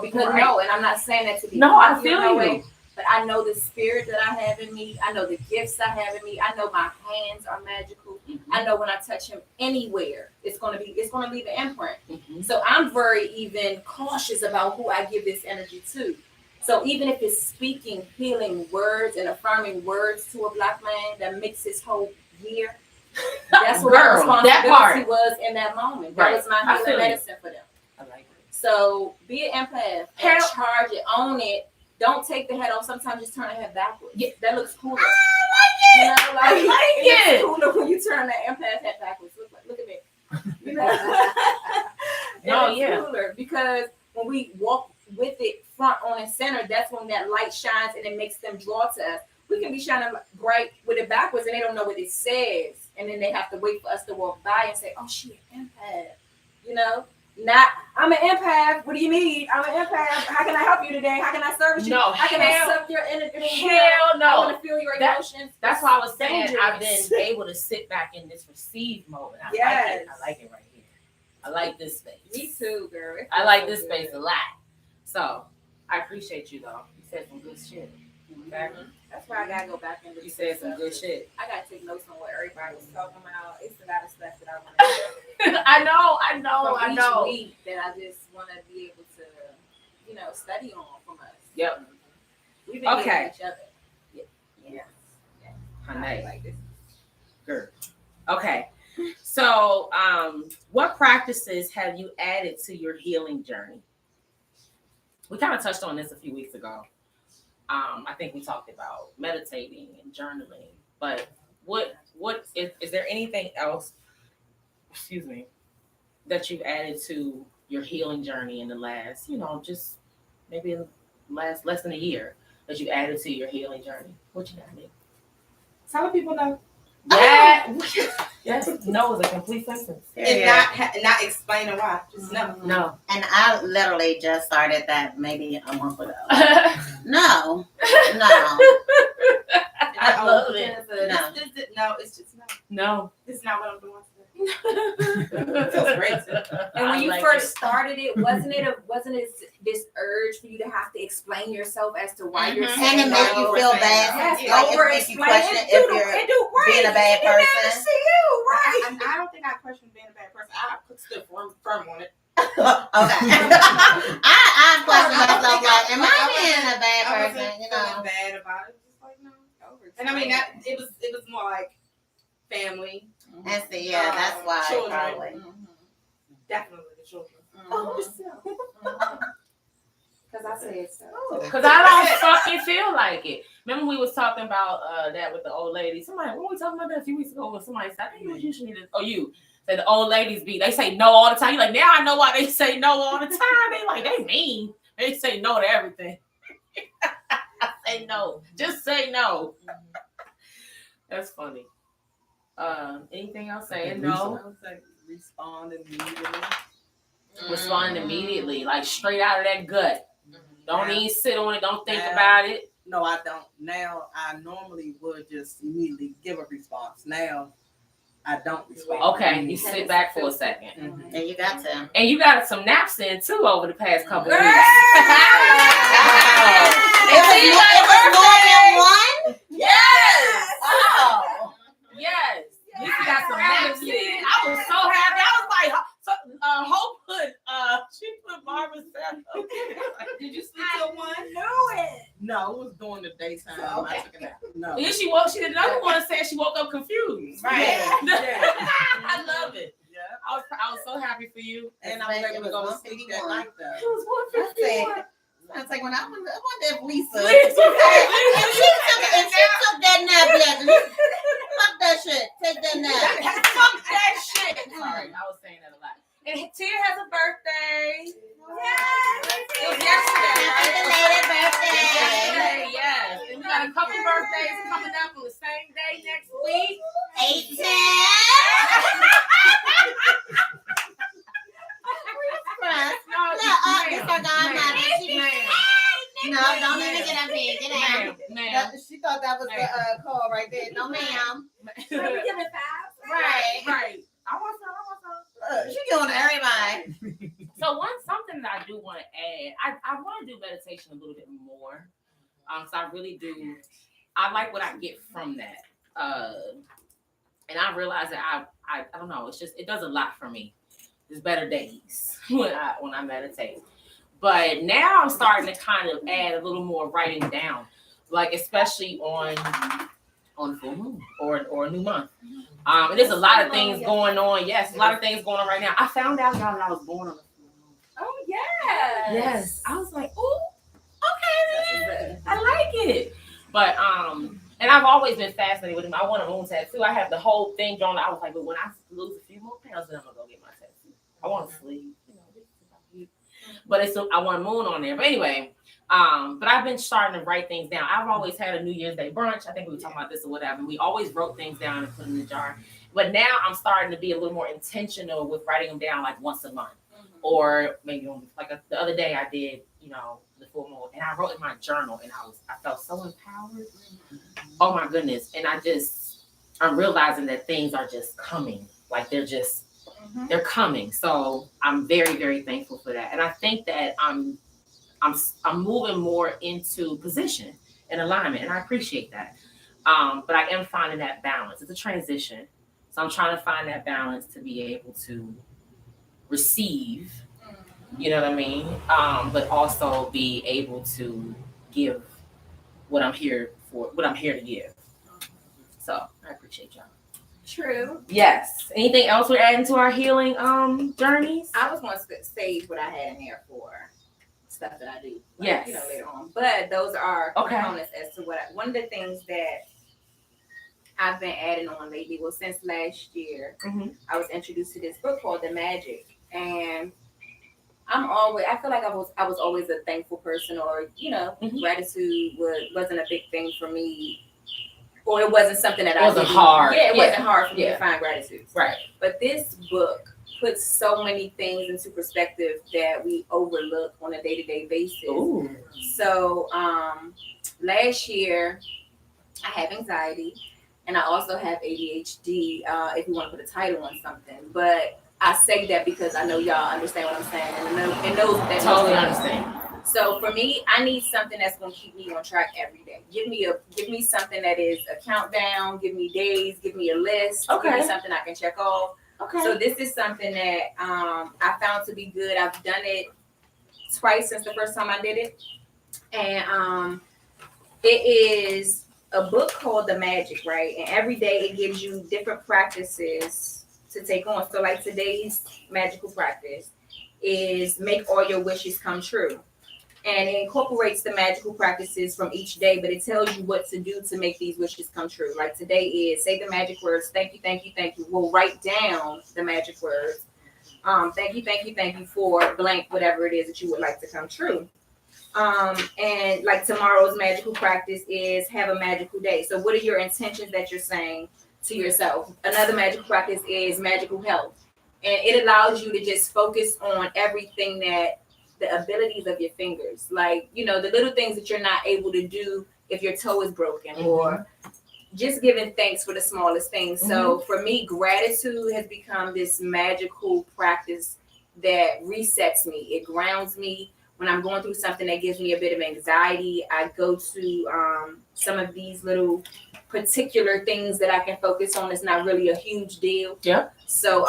Because Right. no, and I'm not saying that to be No, I cocky feel in no you. way, but I know the spirit that I have in me. I know the gifts I have in me. I know my hands are magical. I know when I touch him anywhere, it's gonna leave an imprint. Mhm. So I'm very even cautious about who I give this energy to. So even if it's speaking healing words and affirming words to a black man that makes his whole year, that's what Girl, my that responsibility part. was in that moment. That Right. was my I healing feel you. medicine for them. I like it. So be an empath, Hell- and charge it, own it. Don't take the head off. Sometimes just turn the head backwards. Yeah. That looks cooler. I You know, like it. I like it it. looks cooler when you turn the empath head backwards. Look at me. You know? No, It's yeah. cooler because when we walk with it front on and center, that's when that light shines and it makes them draw to us. We can be shining bright with it backwards and they don't know what it says. And then they have to wait for us to walk by and say, oh, she an empath. You know? Not, I'm an empath. What do you need? I'm an empath. How can I help you today? How can I service you? No, How can I hell- suck your energy? Hell I no. want to feel your That- emotions. That's why I was saying Dangerous. I've been able to sit back in this receive mode. And I Yes. like it right here. I like this space. Me too, girl. It I feels like so this good. space a lot. So I appreciate you though. You said some good shit. Okay? That's why I gotta go back and You said some good shit. I gotta take notes on what everybody was talking about. It's a lot of stuff that I want to do. I know. Each week that I just want to be able to, you know, study on from us. Yep. We've been Okay. getting each other. Yeah. Honey. Like this. Good. Okay. So, what practices have you added to your healing journey? We kind of touched on this a few weeks ago. I think we talked about meditating and journaling, but what is there anything else, excuse me, that you've added to your healing journey in the last, just maybe in the last less than a year that you added to your healing journey? What you got, Nick? Telling people no. Yeah. Yes. No is a complete sentence. And not explaining why. Just no. No. And I literally just started that maybe a month ago. No. I love it. No, it's just no. No. This is not what I'm doing today. Feels great. And when you like first started it, wasn't it this urge for you to have to explain yourself as to why you're And saying it make no? you feel bad. Yes, Like it make you question if you're being a bad person. I don't think I question being a bad person. I put still firm on it. Okay. I question myself like, am I being a bad I person? wasn't You know. feeling bad about it. Just like no. And I mean it was more like family. And see, yeah, that's why Children. probably. Definitely the children. Because I said so. Because I don't fucking feel like it. Remember we was talking about that with the old lady. When we were talking about that a few weeks ago, when somebody said, I think you should need to, you said the old ladies they say no all the time. You're like, now I know why they say no all the time. They like, they mean. They say no to everything. Say no. Just say no. That's funny. Anything else saying no? I would say respond immediately. Respond immediately, like straight out of that gut. Don't even sit on it. Don't think Yeah. about it. No, I don't. Now, I normally would just immediately give a response. Now, I don't respond. Okay, you sit back for a second. Mhm. And you got to. And you got some naps in too over the past couple of It weeks. was more than one? Yes. Oh. Yes. You got some naps in. I was so happy. I was like, Hope she put Barbara Sanders. Did you sleep till 1? No, it was during the daytime. I took a nap. No. Then she did another one said she woke up confused. Right. Yeah. I love it. Yeah. I was so happy for you. And I was able to go to sleep that night, It though. was I 151. said, I was like, when I wonder if Lisa. Lisa. If she took that nap yet, fuck that shit. Take that nap. Fuck that shit. Sorry, I was saying that a lot. And Tia has a birthday. Yes. It was yesterday. Happy belated birthday. Yesterday, yes. And we got a couple birthdays coming up on the same day next week. 18. This her godmother. No, don't even get up here. Get out. Ma'am. She thought that was the call right there. No, ma'am. Right. I want some. She going to everybody. So something that I do want to add, I want to do meditation a little bit more. So I really do. I like what I get from that. And I realize that I don't know. It does a lot for me. There's better days when I meditate. But now I'm starting to kind of add a little more writing down, like especially on full moon or a new month. And there's a lot of things going on. Yes, a lot of things going on right now. I found out, y'all, that I was born on a full moon. Oh, yes. Yes. I was like, oh, okay, then. I like it. But and I've always been fascinated with him. I want a moon tattoo. I have the whole thing drawn. I was like, but when I lose a few more pounds, then I'm gonna go get my tattoo. I want to sleep. But I want a moon on there. But anyway, but I've been starting to write things down. I've always had a New Year's Day brunch. I think we were talking about this or whatever. We always wrote things down and put them in the jar. But now I'm starting to be a little more intentional with writing them down like once a month. Or maybe the other day I did, the full moon, and I wrote in my journal, and I felt so empowered. Oh my goodness. And I'm realizing that things are just coming. Like they're coming. So I'm very, very thankful for that. And I think that I'm moving more into position in alignment, and I appreciate that. But I am finding that balance. It's a transition, so I'm trying to find that balance to be able to receive, you know what I mean, but also be able to give what I'm here for, what I'm here to give. So I appreciate y'all. True. Yes. Anything else we're adding to our healing journeys? I was going to save what I had in there for stuff that I do. Yes. You know, later on. But those are Okay. components as to what one of the things that I've been adding on lately. Well, since last year, I was introduced to this book called The Magic, and I feel like I was always a thankful person, or gratitude wasn't a big thing for me, or it wasn't something that It wasn't didn't- hard. Yeah, it Yeah. wasn't hard for me Yeah. to find gratitude. Right. But this book puts so many things into perspective that we overlook on a day-to-day basis. Ooh. So last year, I have anxiety, and I also have ADHD, if you want to put a title on something. But I say that because I know y'all understand what I'm saying, and knows that Totally understand. So for me, I need something that's going to keep me on track every day. Give me something that is a countdown. Give me days. Give me a list. Give Okay. me something I can check off. Okay. So this is something that I found to be good. I've done it twice since the first time I did it, and it is a book called The Magic, right? And every day it gives you different practices to take on. So like today's magical practice is make all your wishes come true. And it incorporates the magical practices from each day, but it tells you what to do to make these wishes come true. Like today is say the magic words, thank you, thank you, thank you. We'll write down the magic words. Thank you, thank you, thank you for blank, whatever it is that you would like to come true. And like tomorrow's magical practice is have a magical day. So what are your intentions that you're saying to yourself? Another magical practice is magical health. And it allows you to just focus on everything that the abilities of your fingers, like, the little things that you're not able to do if your toe is broken, or just giving thanks for the smallest things. So for me, gratitude has become this magical practice that resets me. It grounds me. When I'm going through something that gives me a bit of anxiety, I go to some of these little particular things that I can focus on. It's not really a huge deal. Yeah. So,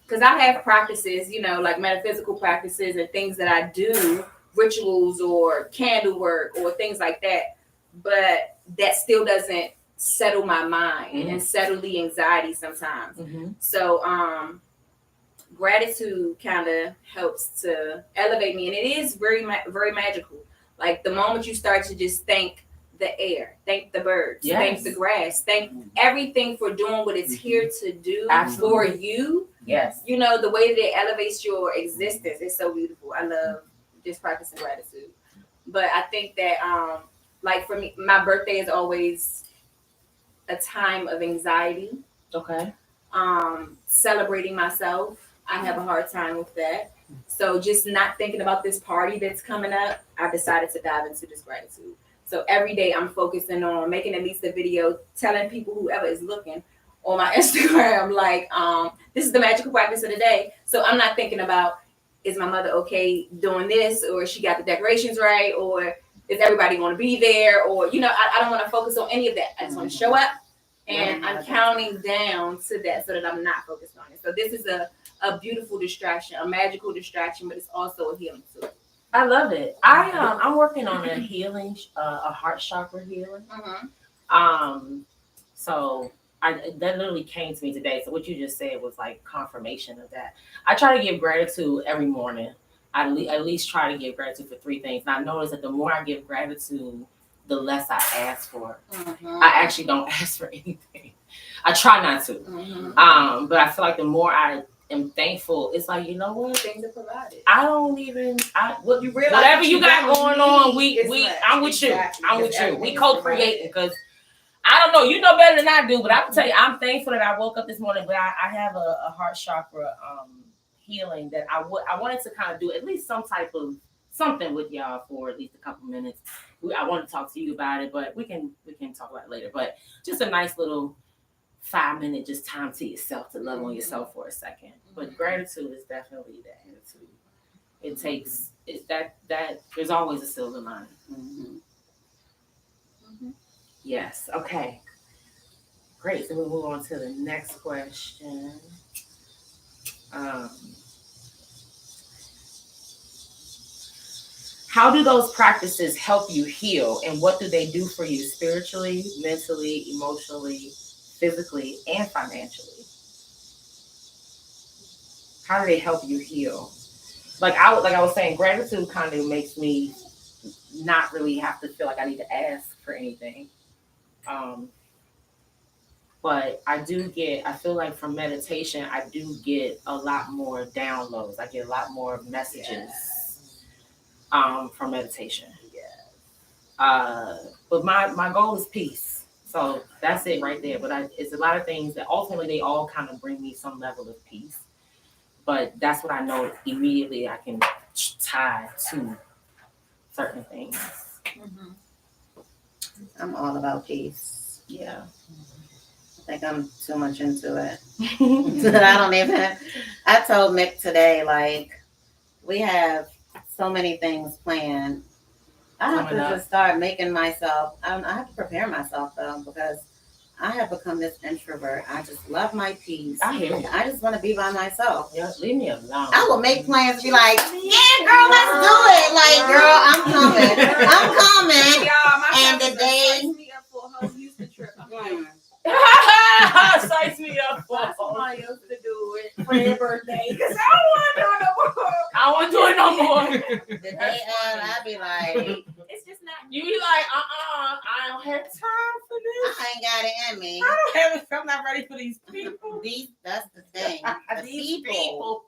because I have practices, like metaphysical practices and things that I do, rituals or candle work or things like that. But that still doesn't settle my mind and settle the anxiety sometimes. So, gratitude kind of helps to elevate me, and it is very, very magical. Like the moment you start to just thank the air, thank the birds, thank the grass, thank everything for doing what it's here to do for you. Yes. The way that it elevates your existence is so beautiful. I love just practicing gratitude. But I think that, like for me, my birthday is always a time of anxiety. Okay. Celebrating myself, I have a hard time with that. So just not thinking about this party that's coming up, I've decided to dive into this gratitude. So every day I'm focusing on making at least a video, telling people, whoever is looking on my Instagram, like, this is the magical practice of the day. So I'm not thinking about, is my mother okay doing this, or she got the decorations right, or is everybody going to be there, or, I don't want to focus on any of that. I just want to show up, and I'm counting down to that so that I'm not focused on it. So this is a beautiful distraction, a magical distraction, but it's also a healing tool. I love it. I'm working on a healing, a heart chakra healing. So that literally came to me today. So what you just said was like confirmation of that. I try to give gratitude every morning. I at least try to give gratitude for 3 things. And I notice that the more I give gratitude, the less I ask for. I actually don't ask for anything. I try not to. But I feel like the more I am thankful, it's like, you know what? Things are provided. I don't even. You realize whatever that you got don't going on, need as much. I'm with Exactly. you. I'm with you. Everything We is co-creating because I don't know. You know better than I do, but I can tell you, I'm thankful that I woke up this morning. But I have a heart chakra healing that I wanted to kind of do at least some type of something with y'all for at least a couple minutes. I want to talk to you about it, but we can talk about it later. But just a nice little 5-minute just time to yourself to love on yourself for a second. But gratitude is definitely that attitude. It takes that there's always a silver lining. Yes. Okay. Great. So we'll move on to the next question. How do those practices help you heal, and what do they do for you spiritually, mentally, emotionally, physically, and financially? How do they help you heal? Like I was saying, gratitude kind of makes me not really have to feel like I need to ask for anything. But I feel like from meditation, I do get a lot more downloads. I get a lot more messages from meditation. But my goal is peace. So that's it right there. But it's a lot of things that ultimately they all kind of bring me some level of peace. But that's what I know immediately I can tie to certain things. I'm all about peace. Yeah. I think I'm too much into it. I told Mick today, like, we have so many things planned. I have to just start making myself, I have to prepare myself though, because I have become this introvert. I just love my peace. I hear you. I just want to be by myself. Yeah, leave me alone. I will make plans, be like, yeah, girl, let's do it. Like, girl, I'm coming. I'm coming. Y'all, my And the cousin day- sized me up for a whole Houston trip. I'm like, Size me up for find somebody else to do it for their birthday because I don't want to do it no more. I won't do it no more. The day of, I'd be like, It's just not. You be like, I don't have time for this. I ain't got it in me. I'm not ready for these people. That's the thing. The These people.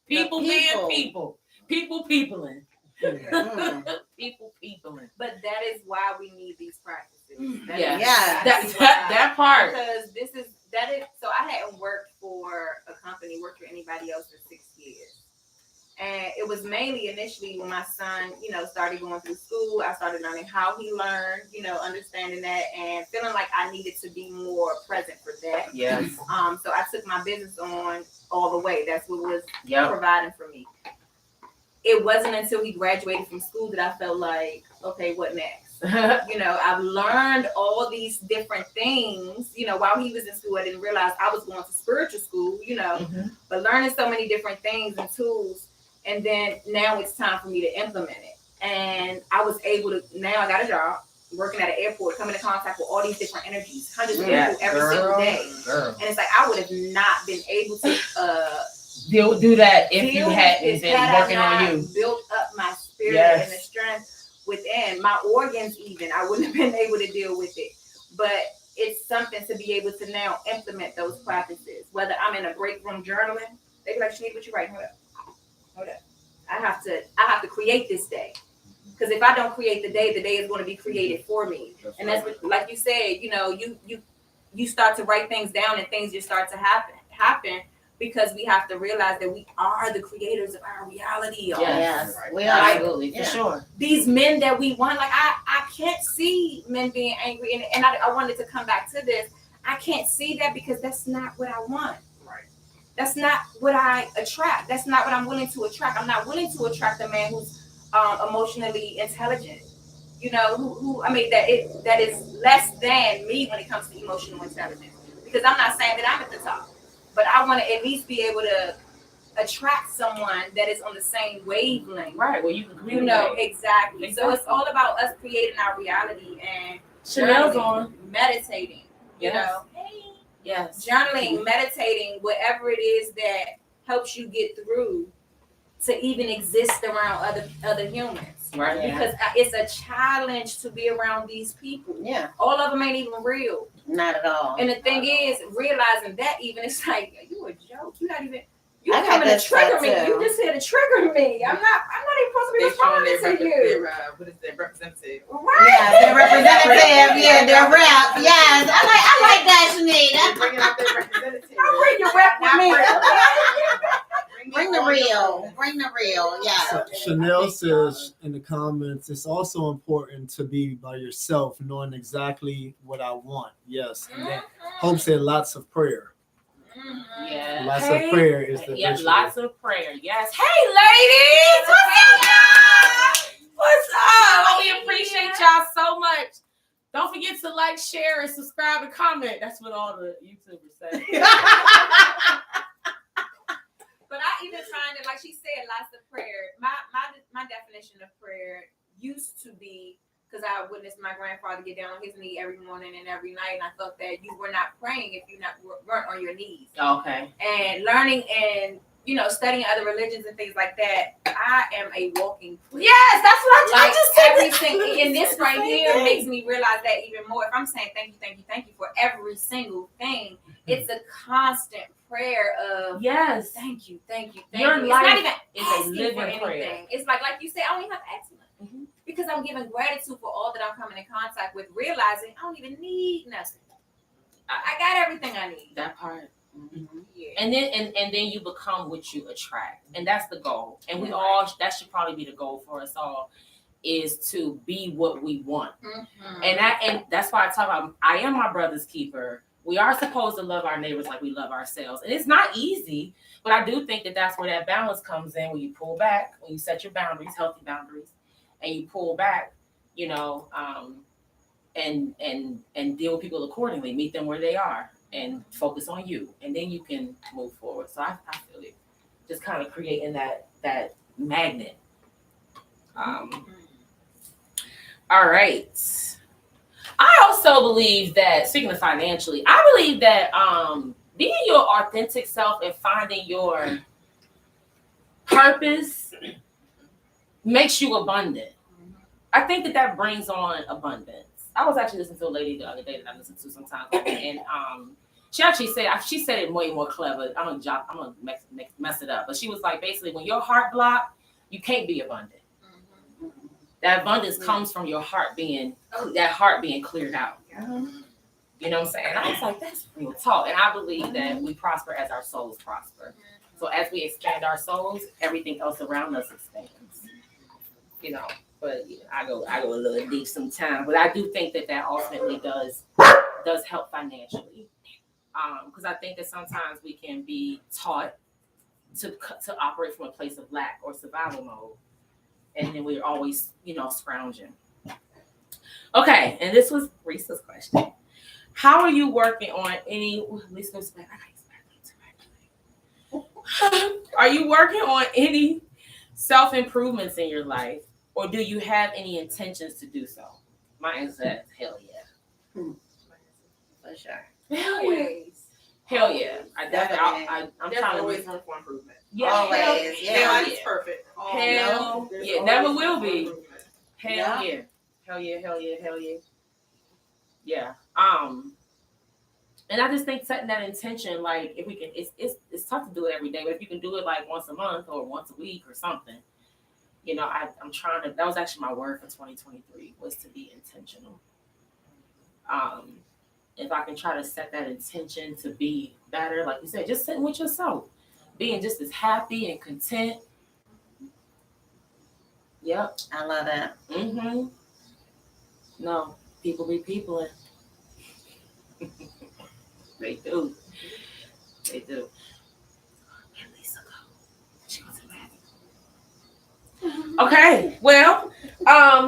people The being people. people peopling. Mm. People peopling. But that is why we need these practices. That Yeah. is- Yeah. that's That part. Because so I hadn't worked for a company, worked for anybody else for 6 years. And it was mainly initially when my son, started going through school, I started learning how he learned, understanding that and feeling like I needed to be more present for that. Yes. So I took my business on all the way. That's what was Yep. providing for me. It wasn't until he graduated from school that I felt like, okay, what next? I've learned all these different things. While he was in school, I didn't realize I was going to spiritual school, but learning so many different things and tools. And then now it's time for me to implement it. And I was able to, now I got a job working at an airport, coming in contact with all these different energies, hundreds of people every single day. Girl. And it's like, I would have not been able to Do that if you deal hadn't with it been had I working on not you. built up my spirit Yes. and the strength within my organs. Even I wouldn't have been able to deal with it. But it's something to be able to now implement those practices. Whether I'm in a break room journaling, they be like, Shanique, what you writing? Hold up. I have to create this day. Because if I don't create the day is going to be created for me. And that's what, like you said, you start to write things down and things just start to happen because we have to realize that we are the creators of our reality. Y'all. Yes, we are. Absolutely, for Yeah. sure. These men that we want, like I can't see men being angry, and I wanted to come back to this. I can't see that because that's not what I want. Right. That's not what I attract. That's not what I'm willing to attract. I'm not willing to attract a man who's emotionally intelligent. That is less than me when it comes to emotional intelligence. Because I'm not saying that I'm at the top, but I want to at least be able to attract someone that is on the same wavelength. Right. Well, you can communicate. Exactly. So it's all about us creating our reality and Chanel's journaling, on. meditating. Yes. Yes. Journaling, meditating, whatever it is that helps you get through to even exist around other humans. Right. Yeah. Because it's a challenge to be around these people. Yeah, All of them ain't even real. not at all. And the thing is, realizing that even it's like, you a joke. You're not even. You I got coming to this trigger me. tattoo. You just here to trigger me. I'm not even supposed to be They showing responding to you. what is their representative? Right. Yeah, their representative. Yeah, their rep. Yes, I like that, Shanique. Bringing out their representative. I'll bring your rep with me. Bring the real. Bring the real. Yeah. So Chanel says in the comments, it's also important to be by yourself, knowing exactly what I want. Yes. And then Hope said lots of prayer. Yeah. Lots of prayer is the Yeah, virtue. lots of prayer. Yes. Hey, ladies, what's up, y'all? What's up? We appreciate y'all so much Don't forget to like, share, and subscribe and comment. That's what all the YouTubers say. But I even find it, like she said, lots of prayer. My definition of prayer used to be, because I witnessed my grandfather get down on his knee every morning and every night, and I thought that you were not praying if you weren't on your knees. Okay. And learning and studying other religions and things like that, I am a walking prayer. Yes, that's what I Like just said. everything, and this right here makes me realize that even more. If I'm saying thank you for every single thing, it's a constant prayer of Yes. thank you. Your It's life not even is a asking living for anything. prayer. It's like you said, I don't even have to ask for nothing Mhm. because I'm giving gratitude for all that I'm coming in contact with, realizing I don't even need nothing. I got everything I need. That part. Yeah. And then you become what you attract, and that's the goal. And we Right. all, that should probably be the goal for us all, is to be what we want. Mhm. And that's why I talk about, I am my brother's keeper. We are supposed to love our neighbors like we love ourselves, and it's not easy. But I do think that that's where that balance comes in, when you pull back, when you set your boundaries, healthy boundaries, and you pull back, and deal with people accordingly, meet them where they are, and focus on you, and then you can move forward. So I feel it, just kind of creating that magnet. All right. I also believe that, speaking of financially, I believe that being your authentic self and finding your purpose makes you abundant. I think that brings on abundance. I was actually listening to a lady the other day that I listen to sometimes, and she said it way more clever. I'm gonna mess it up, but she was like, basically, when your heart blocked, you can't be abundant. That abundance comes from your heart being cleared out. You know what I'm saying? I was like, that's real talk. And I believe that we prosper as our souls prosper. So as we expand our souls, everything else around us expands. But I go a little deep sometimes. But I do think that ultimately does help financially. Because I think that sometimes we can be taught to operate from a place of lack or survival mode. And then we're always, scrounging. Okay, and this was Risa's question. How are you working on any? Are you working on any self-improvements in your life, or do you have any intentions to do so? My answer is hell yeah. For sure. Hell yeah. Always. Hell yeah. I'm There's trying always to. room for improvement. Yeah, Always, hell, yeah. hell Nobody's perfect. Hell There's yeah. always Never room will for be. improvement. Hell Yeah. yeah. Hell yeah. Hell yeah. Hell yeah. Yeah. And I just think setting that intention, like, if we can, it's tough to do it every day, but if you can do it like once a month or once a week or something, I'm trying to. That was actually my word for 2023, was to be intentional. If I can try to set that intention to be better, like you said, just sitting with yourself, being just as happy and content. Yep. I love that. Mm-hmm. No, people be peopling. They do. They do. Let Lisa go. She goes to the bathroom. Okay. Well,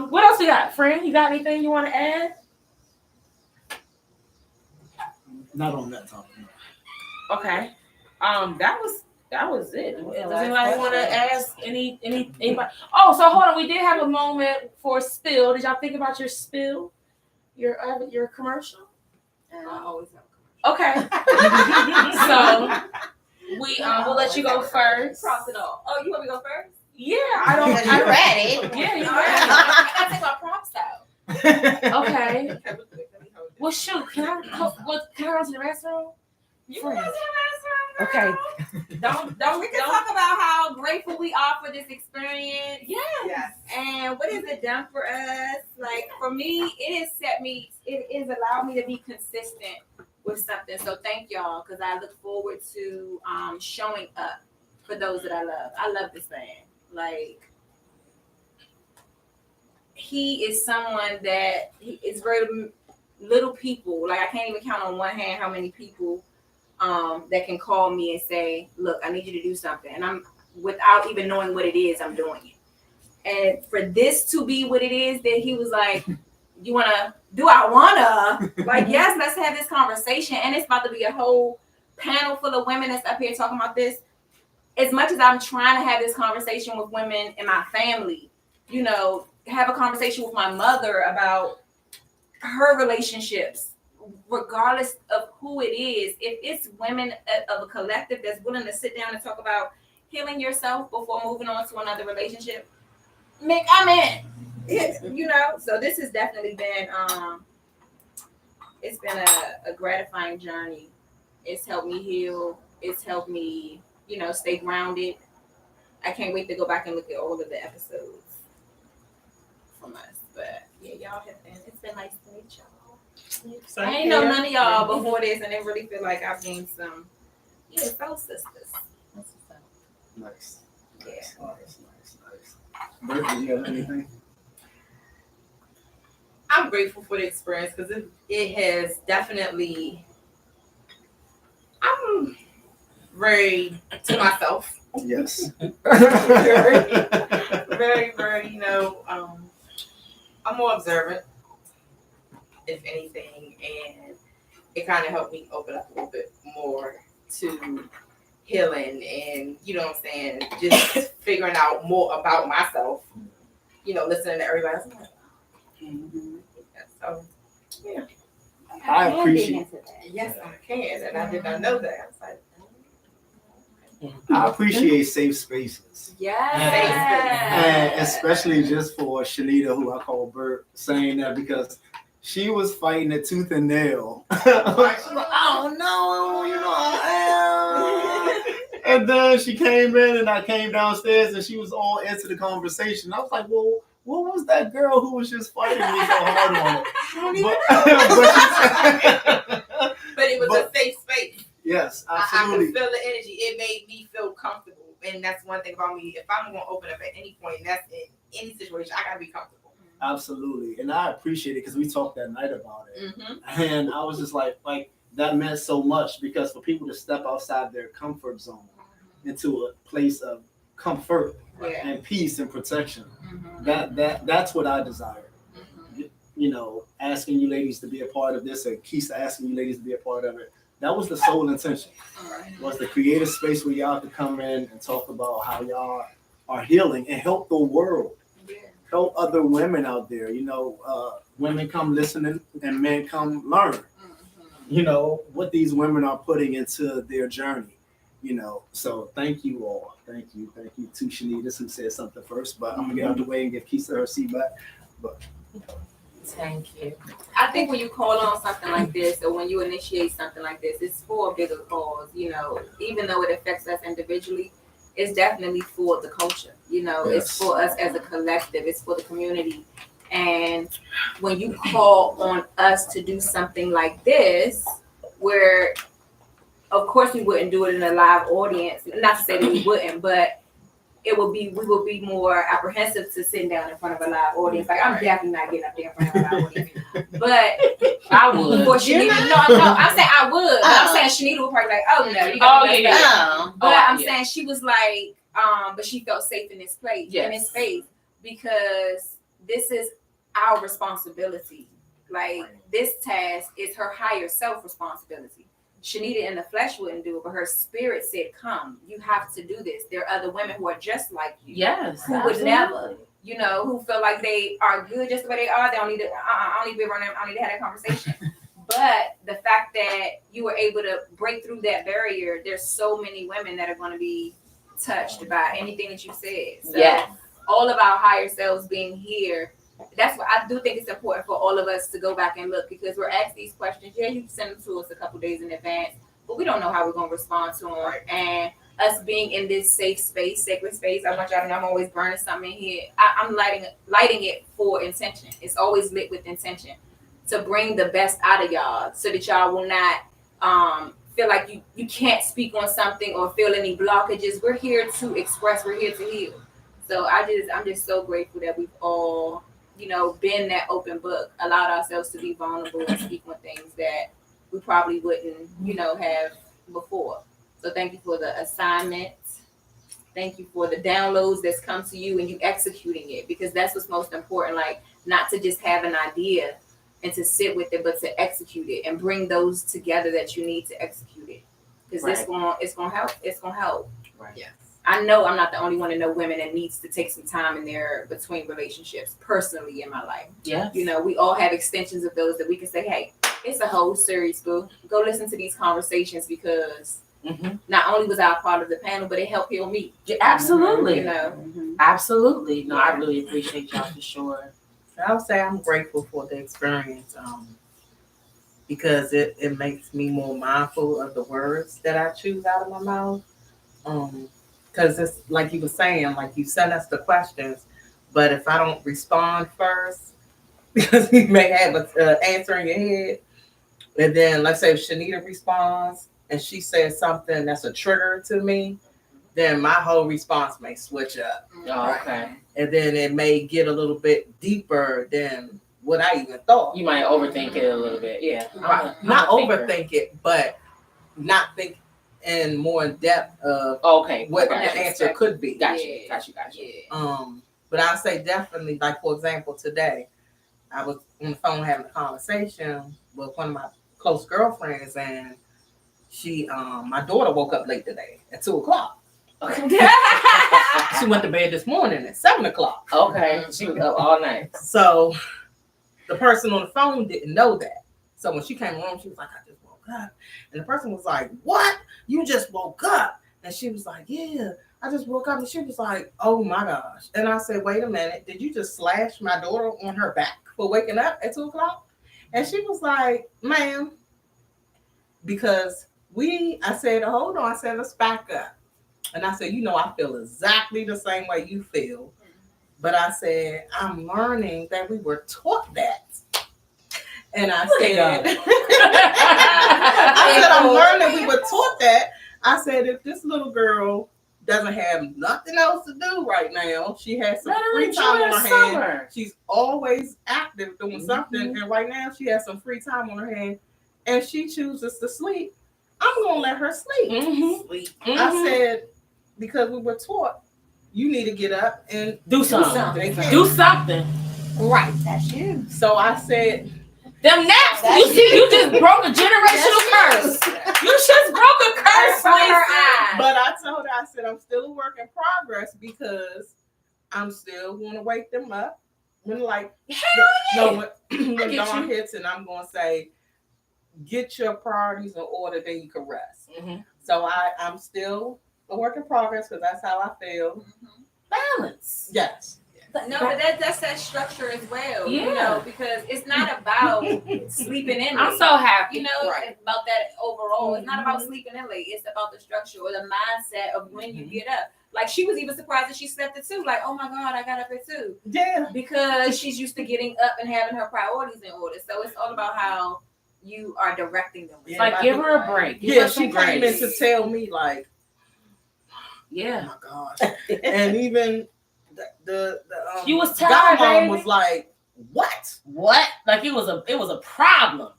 what else we got? Friend, you got anything you want to add? Not on that topic. No. Okay. That was it. Does the last anybody want to question. ask anybody? Oh, so hold on. We did have a moment for spill. Did y'all think about your spill? Your commercial? I always have Okay. So we'll let you go first. Cross it off. Oh, you want me to go first? Yeah, I don't. Because you're ready. Yeah, you're I gotta take my props out. Okay. Okay, let me hold it. Well, shoot. Can I run to the restroom? You Friends. want to Okay. Don't We can talk about how grateful we are for this experience. Yes. And what has it done for us? Like, for me, it has allowed me to be consistent with something. So thank y'all, because I look forward to showing up for those that I love. I love this man. Like, he is someone that is very little people. Like, I can't even count on one hand how many people that can call me and say, look, I need you to do something. And I'm, without even knowing what it is, I'm doing it. And for this to be what it is, that he was like, you wanna, do I wanna? Like, yes, let's have this conversation. And it's about to be a whole panel full of women that's up here talking about this. As much as I'm trying to have this conversation with women in my family, you know, have a conversation with my mother about her relationships, regardless of who it is. If it's women of a collective that's willing to sit down and talk about healing yourself before moving on to another relationship, Mick, I'm in. You know, so this has definitely been it's been a gratifying journey. It's helped me heal. It's helped me, you know, stay grounded. I can't wait to go back and look at all of the episodes from us. But yeah, y'all have been, it's been nice to meet y'all. I ain't know none of y'all before this, and it really feel like I've gained some, soul sisters. Nice. Yeah. Nice. Bert, do you have anything? I'm grateful for the experience because it has definitely. I'm very to myself. Yes. Very, very, I'm more observant, if anything, and it kind of helped me open up a little bit more to healing and, you know what I'm saying, just figuring out more about myself, listening to everybody else. So, yeah. I appreciate. Yes, I can, and I did not know that. I was like, I appreciate safe spaces. And especially just for Shanita, who I call Bert, saying that because she was fighting it tooth and nail. Oh no, I am. And then she came in and I came downstairs and she was all into the conversation. I was like, well, what was that girl who was just fighting me so hard on it? But it was a safe space. Yes, I absolutely. could feel the energy. It made me feel comfortable. And that's one thing about me. If I'm going to open up at any point, and that's in any situation, I got to be comfortable. Absolutely. And I appreciate it because we talked that night about it. Mm-hmm. And I was just like that meant so much because for people to step outside their comfort zone into a place of comfort and peace and protection, that's what I desire. Asking you ladies to be a part of this, and Keisha asking you ladies to be a part of it. That was the sole intention, was to create a space where y'all could come in and talk about how y'all are healing and help the world, help other women out there. Women come listening and men come learn, what these women are putting into their journey, So thank you all. Thank you to Shanita, who said something first, but I'm gonna get out of the way and give Keisha her seat back. But Thank you. I think when you call on something like this, or when you initiate something like this, it's for a bigger cause. Even though it affects us individually, it's definitely for the culture. It's for us as a collective. It's for the community. And when you call on us to do something like this, where, of course, we wouldn't do it in a live audience. Not to say that we wouldn't, but we will be more apprehensive to sitting down in front of a live audience. Like, I'm definitely not getting up there in front of a live audience. But I would. For Shanita, no, I'm saying I would. But I'm saying Shanita would probably be like, oh no, you got to But I'm saying she was like, but she felt safe in this place, in this space, because this is our responsibility. Like, this task is her higher self responsibility. Shanita in the flesh wouldn't do it, but her spirit said, come, you have to do this. There are other women who are just like you. Yes. Who would never, who feel like they are good just the way they are. They don't need to, I don't need to be around them. I don't need to have that conversation. But the fact that you were able to break through that barrier, there's so many women that are going to be touched by anything that you said. So all of our higher selves being here, that's what I do think it's important for all of us to go back and look, because we're asked these questions. Yeah, you send them to us a couple days in advance, but we don't know how we're going to respond to them. And us being in this safe space, sacred space, I want y'all to know I'm always burning something in here. I'm lighting it for intention. It's always lit with intention to bring the best out of y'all, so that y'all will not feel like you can't speak on something or feel any blockages. We're here to express. We're here to heal. So I'm just so grateful that we've all, been that open book, allowed ourselves to be vulnerable and speak on things that we probably wouldn't, have before. So thank you for the assignment. Thank you for the downloads that's come to you and you executing it, because that's what's most important. Like, not to just have an idea and to sit with it, but to execute it and bring those together that you need to execute it. Because it's gonna help. It's gonna help. Yes. I know I'm not the only one to know women that needs to take some time in their between relationships personally in my life. Yeah. You know, we all have extensions of those that we can say, hey, it's a whole series, boo. Go listen to these conversations because not only was I a part of the panel, but it helped heal me. Absolutely. You know, Absolutely. No, I really appreciate y'all for sure. I would say I'm grateful for the experience because it makes me more mindful of the words that I choose out of my mouth. Because it's like you were saying, like you send us the questions, but if I don't respond first, because you may have an answer in your head, and then let's say if Shanita responds and she says something that's a trigger to me, then my whole response may switch up. Oh, okay. And then it may get a little bit deeper than what I even thought. You might overthink it a little bit. Yeah. Right. Not overthink it, but not think in more in depth of Okay. what the Gotcha. answer could be. Gotcha. Yeah. Gotcha. Gotcha. yeah. But I say definitely, like for example, today I was on the phone having a conversation with one of my close girlfriends, and she, my daughter woke up late today at 2:00. She went to bed this morning at 7:00. Okay. She was up all night. So the person on the phone didn't know that. So when she came home, she was like, I just woke up. And the person was like, what? You just woke up? And she was like, yeah, I just woke up. And she was like, oh my gosh. And I said, wait a minute. Did you just slash my daughter on her back for waking up at 2:00? And she was like, ma'am, because I said, hold on. I said, let's back up. And I said, you know, I feel exactly the same way you feel. But I said, I'm learning that we were taught that. And I said, I'm learning we were taught that. I said, if this little girl doesn't have nothing else to do right now, she has some free time on her hand. She's always active doing something. And right now she has some free time on her hand. And she chooses to sleep. I'm going to let her sleep. Sleep. I said, because we were taught, you need to get up and Do something. They can't. Do something. Right, that's you. So I said, Them naps. You see, you just broke a generational curse. You just broke a curse From her Lisa. eyes. but I told her, I said, I'm still a work in progress because I'm still going to wake them up when when get dawn you. hits, and I'm going to say, get your priorities in order, then you can rest. So I'm still a work in progress because that's how I feel. Balance. Yes. No, but that's that structure as well. Yeah. You know, because it's not about sleeping in. I'm late. so happy. You know, it's about that overall. It's not about sleeping in late. It's about the structure or the mindset of when you get up. Like she was even surprised that she slept at 2. Like, oh my God, I got up at 2. Yeah. Because she's used to getting up and having her priorities in order. So it's all about how you are directing them. Yeah, Like, give her a break. Give Yeah, her some she came in grace. to tell me like, oh Yeah. my gosh. And even the You was tired, godmom baby. was like, what? What? Like it was a problem.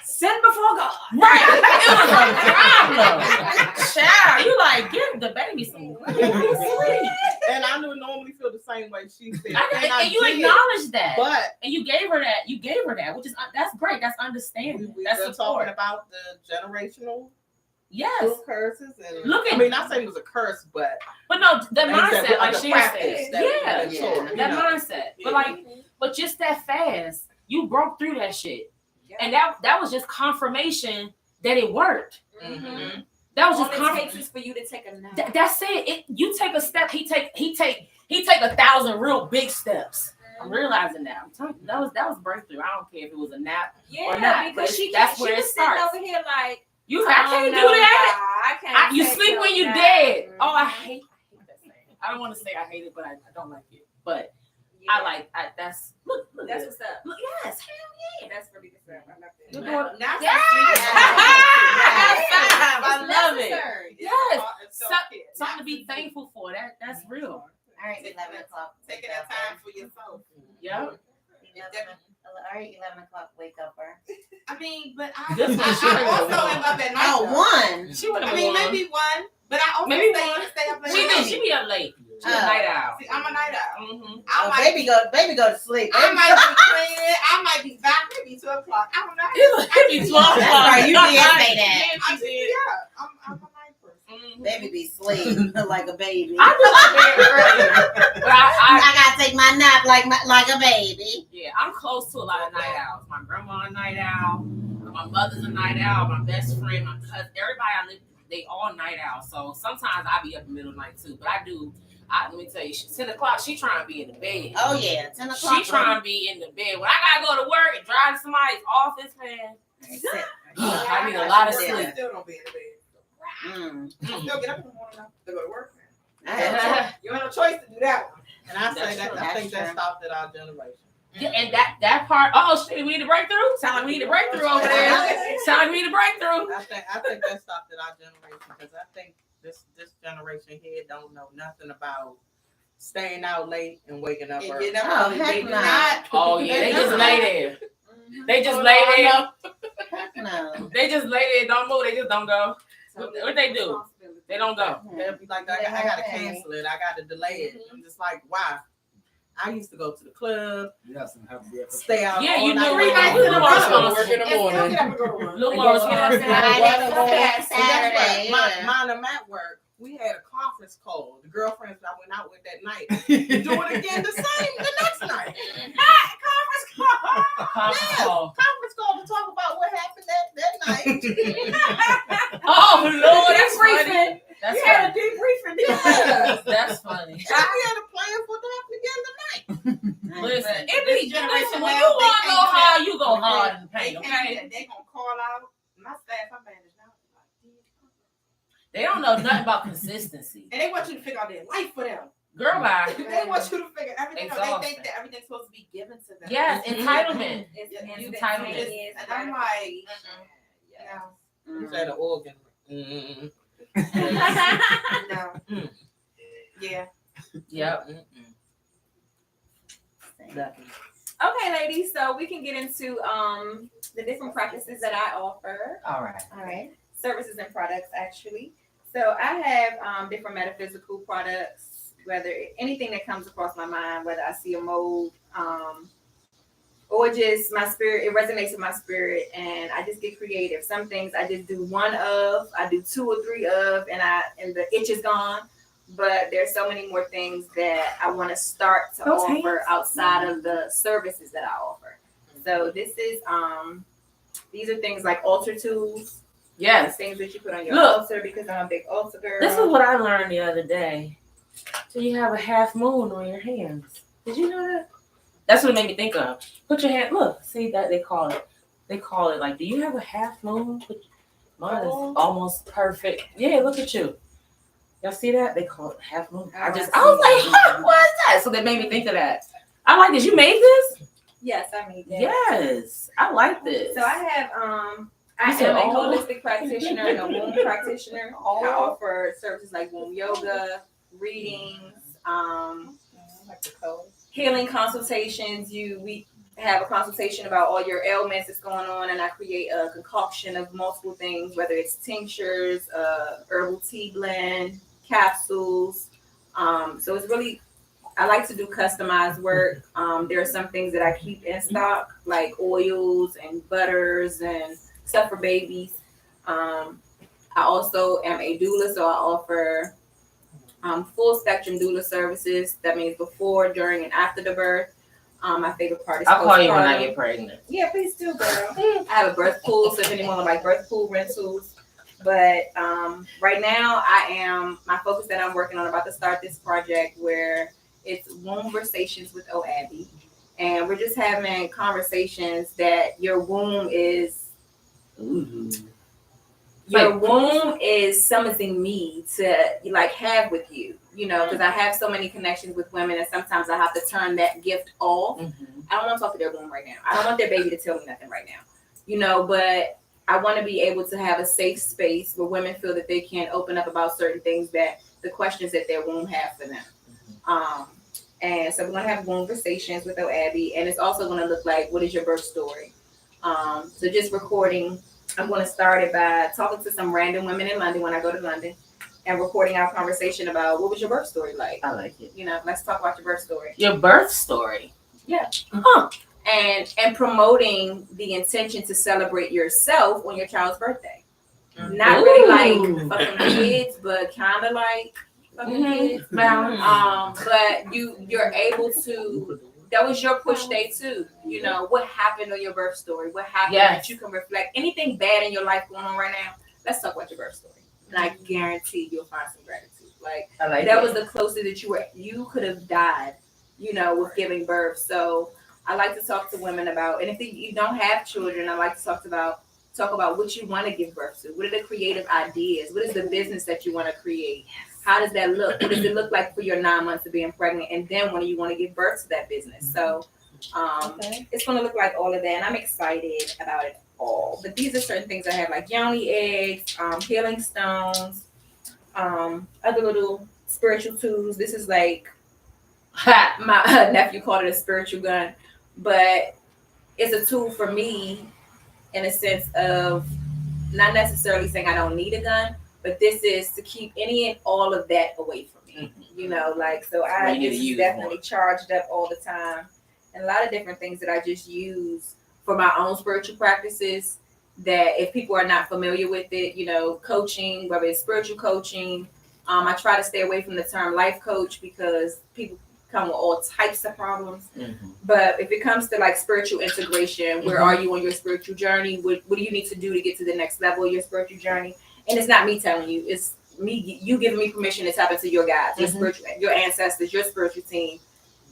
Sin before God. Right. It was a problem. Child, you like give the baby some sleep. And I would normally feel the same way she felt. And you did, acknowledged that. But And you gave her that. You gave her that, which is that's great. That's understanding. we That's were support. talking about the generational Yes. curses. And Look at- I mean, not saying it was a curse, but But no, that Like I said, mindset, like the she practice said. that Yeah. we taught, you That know. mindset. Yeah. But just that fast, you broke through that shit. Yeah. And that was just confirmation that it worked. Mm-hmm. That was All just it takes confirmation. is for you to take a nap. That's it. You take a step, he take 1,000 real big steps. I'm realizing that. I'm telling you, that was breakthrough. I don't care if it was a nap. Yeah, or not, because but she that's she where it was sitting starts. over here like You I can't do that. I can't. You take sleep no when you nap. dead. Oh, I hate that saying. I don't want to say I hate it, but I don't like it. But Yeah. that's look That's at what's up. look, yes, hell That's pretty good stuff. I love that. You're doing- Now Yes! I love it. Necessary. Yes. It's So- self-care. Something to be thankful for. That's real. All right, 11 o'clock. Taking that time for yourself. Yep. 11, all right, 11 o'clock, wake up her. I mean, but This one she I would've also won. am up at night. Oh, though. one. She would have I mean, maybe one, but I also Maybe stay one. up late. She be up late. She's a night owl. See, I'm a night owl. Mm-hmm. I Oh, might baby go to sleep. I might be cleaning. I might be back. Maybe 12 o'clock. I don't know. It be 12 That's o'clock. right, you did say that. I'm a night person. Mhm. Baby be sleep like a baby. I do like bed early, but I gotta take my nap like a baby. yeah, I'm close to a lot of night owls. My grandma a night owl. My mother's a night owl. My best friend, my cousin, everybody I live with, they all night owls. So sometimes I be up in the middle of the night too. But let me tell you, 10 o'clock, she trying to be in the bed. Oh yeah, 10 o'clock. She trying to be in the bed. When I gotta go to work and drive to somebody's office, man. I need a lot of I sleep. still don't be in the bed. Mm. I still get up in the morning to go to work. I had You have no choice to do that one. And I say That's that true. I think That's that true. stopped at our generation. Yeah, and that part, oh shit, we need a breakthrough? Sound like we need a breakthrough over there. Sound like we need a breakthrough. I think that stopped at our generation because I think this generation here don't know nothing about staying out late and waking up And early. get up Oh, early. heck They do no. not. Oh yeah, they just lay there. Mhm. They just lay there. Heck no. They just lay there, don't move, they just don't go. What they do? They don't go. They'll be like, I gotta cancel it. I gotta delay it. I'm just like, why? I used to go to the club, Yes, and have to be at the- stay out Yeah, all you night. knew Three nights in a Work row. in the And still morning. get up and go to work. Little And more go responsibility. Saturday, And guess what? yeah. Mine and Matt work. We had a conference call. The girlfriends I went out with that night. You do it again the next night. Conference call. Conference call. Conference call to talk about what happened that night. Oh Lord, that's funny. Debriefing. That's We had a funny. debriefing. Yes. That's funny. And we had a plan for what happened again tonight. Listen, This it be generation listen, when now, you they want to can't go do that. hard, you go hard in the They paint, can't do okay? that. They gonna call out. My staff, I'm managed now. They don't know nothing about consistency. And they want you to figure out their life for them. Girl, bye. They want you to figure everything out. They Exhausting. think that everything's supposed to be given to them. Yes, entitlement. It's You entitlement. And I'm like, Mm. You said an organ. Mm-mm. no. Mm. Yeah. Yep. Okay, ladies, so we can get into the different practices that I offer. All right. All right. Services and products actually. So I have different metaphysical products, whether anything that comes across my mind, whether I see a mold, or just my spirit, it resonates with my spirit and I just get creative. Some things I just do one of, I do 2 or 3 of, and the itch is gone. But there's so many more things that I want to start to Those offer hands. outside of the services that I offer. So this is these are things like altar tools. Yes. Things that you put on your Look. altar because I'm a big altar girl. This is what I learned the other day. So you have a half moon on your hands. Did you know that? That's what it made me think of. Put your hand. Look, see that they call it. They call it like. Do you have a half moon? Mine is almost perfect. Yeah, look at you. Y'all see that? They call it half moon. I was like, huh, what is that? So that made me think of that. I like this. You made this? Yes, I made that. Yes, I like this. So I have I You said am a all? holistic practitioner and a womb practitioner. I offer services like womb yoga, readings, Like the color. healing consultations. We have a consultation about all your ailments that's going on, and I create a concoction of multiple things, whether it's tinctures, herbal tea blend, capsules. So it's really, I like to do customized work. There are some things that I keep in stock, like oils and butters and stuff for babies. I also am a doula, so I offer full spectrum doula services. That means before, during, and after the birth. My favorite part is I'll call you when I postpartum. get pregnant. Yeah, please do, girl. I have a birth pool, so if anyone would like birth pool rentals. But right now, my focus that I'm working on, about to start this project where it's Wombversations with OABBY. And we're just having conversations that your womb is summoning me to like have with you, you know, because I have so many connections with women and sometimes I have to turn that gift off. I don't want to talk to their womb right now. I don't want their baby to tell me nothing right now, you know, but I want to be able to have a safe space where women feel that they can open up about certain things, that the questions that their womb have for them. And so we're going to have Wombversations with OABBY, and it's also going to look like, what is your birth story? So just recording. I'm going to start it by talking to some random women in London when I go to London and recording our conversation about what was your birth story like. I like it. You know, let's talk about your birth story. Your birth story. And promoting the intention to celebrate yourself on your child's birthday. Not really like fucking kids, but kind of like fucking kids. But you're able to. That was your push day too. You know what happened on your birth story. What happened that you can reflect. Anything bad in your life going on right now. Let's talk about your birth story, and I guarantee you'll find some gratitude. Like I like that it. was the closest that you could have died. You know, with giving birth. So I like to talk to women about, and if you don't have children, I like to talk about what you want to give birth to. What are the creative ideas? What is the business that you want to create? How does that look? What does it look like for your 9 months of being pregnant? And then when do you want to give birth to that business? So it's going to look like all of that. And I'm excited about it all. But these are certain things I have, like yoni eggs, healing stones, other little spiritual tools. This is like, my nephew called it a spiritual gun. But it's a tool for me in a sense of not necessarily saying I don't need a gun, but this is to keep any and all of that away from me. You know, like, so I just definitely charged up all the time. And a lot of different things that I just use for my own spiritual practices that if people are not familiar with it, you know, coaching, whether it's spiritual coaching, I try to stay away from the term life coach because people come with all types of problems. But if it comes to like spiritual integration, where are you on your spiritual journey? What do you need to do to get to the next level of your spiritual journey? And it's not me telling you, it's me, you giving me permission to tap into your guides, your spiritual, your ancestors, your spiritual team,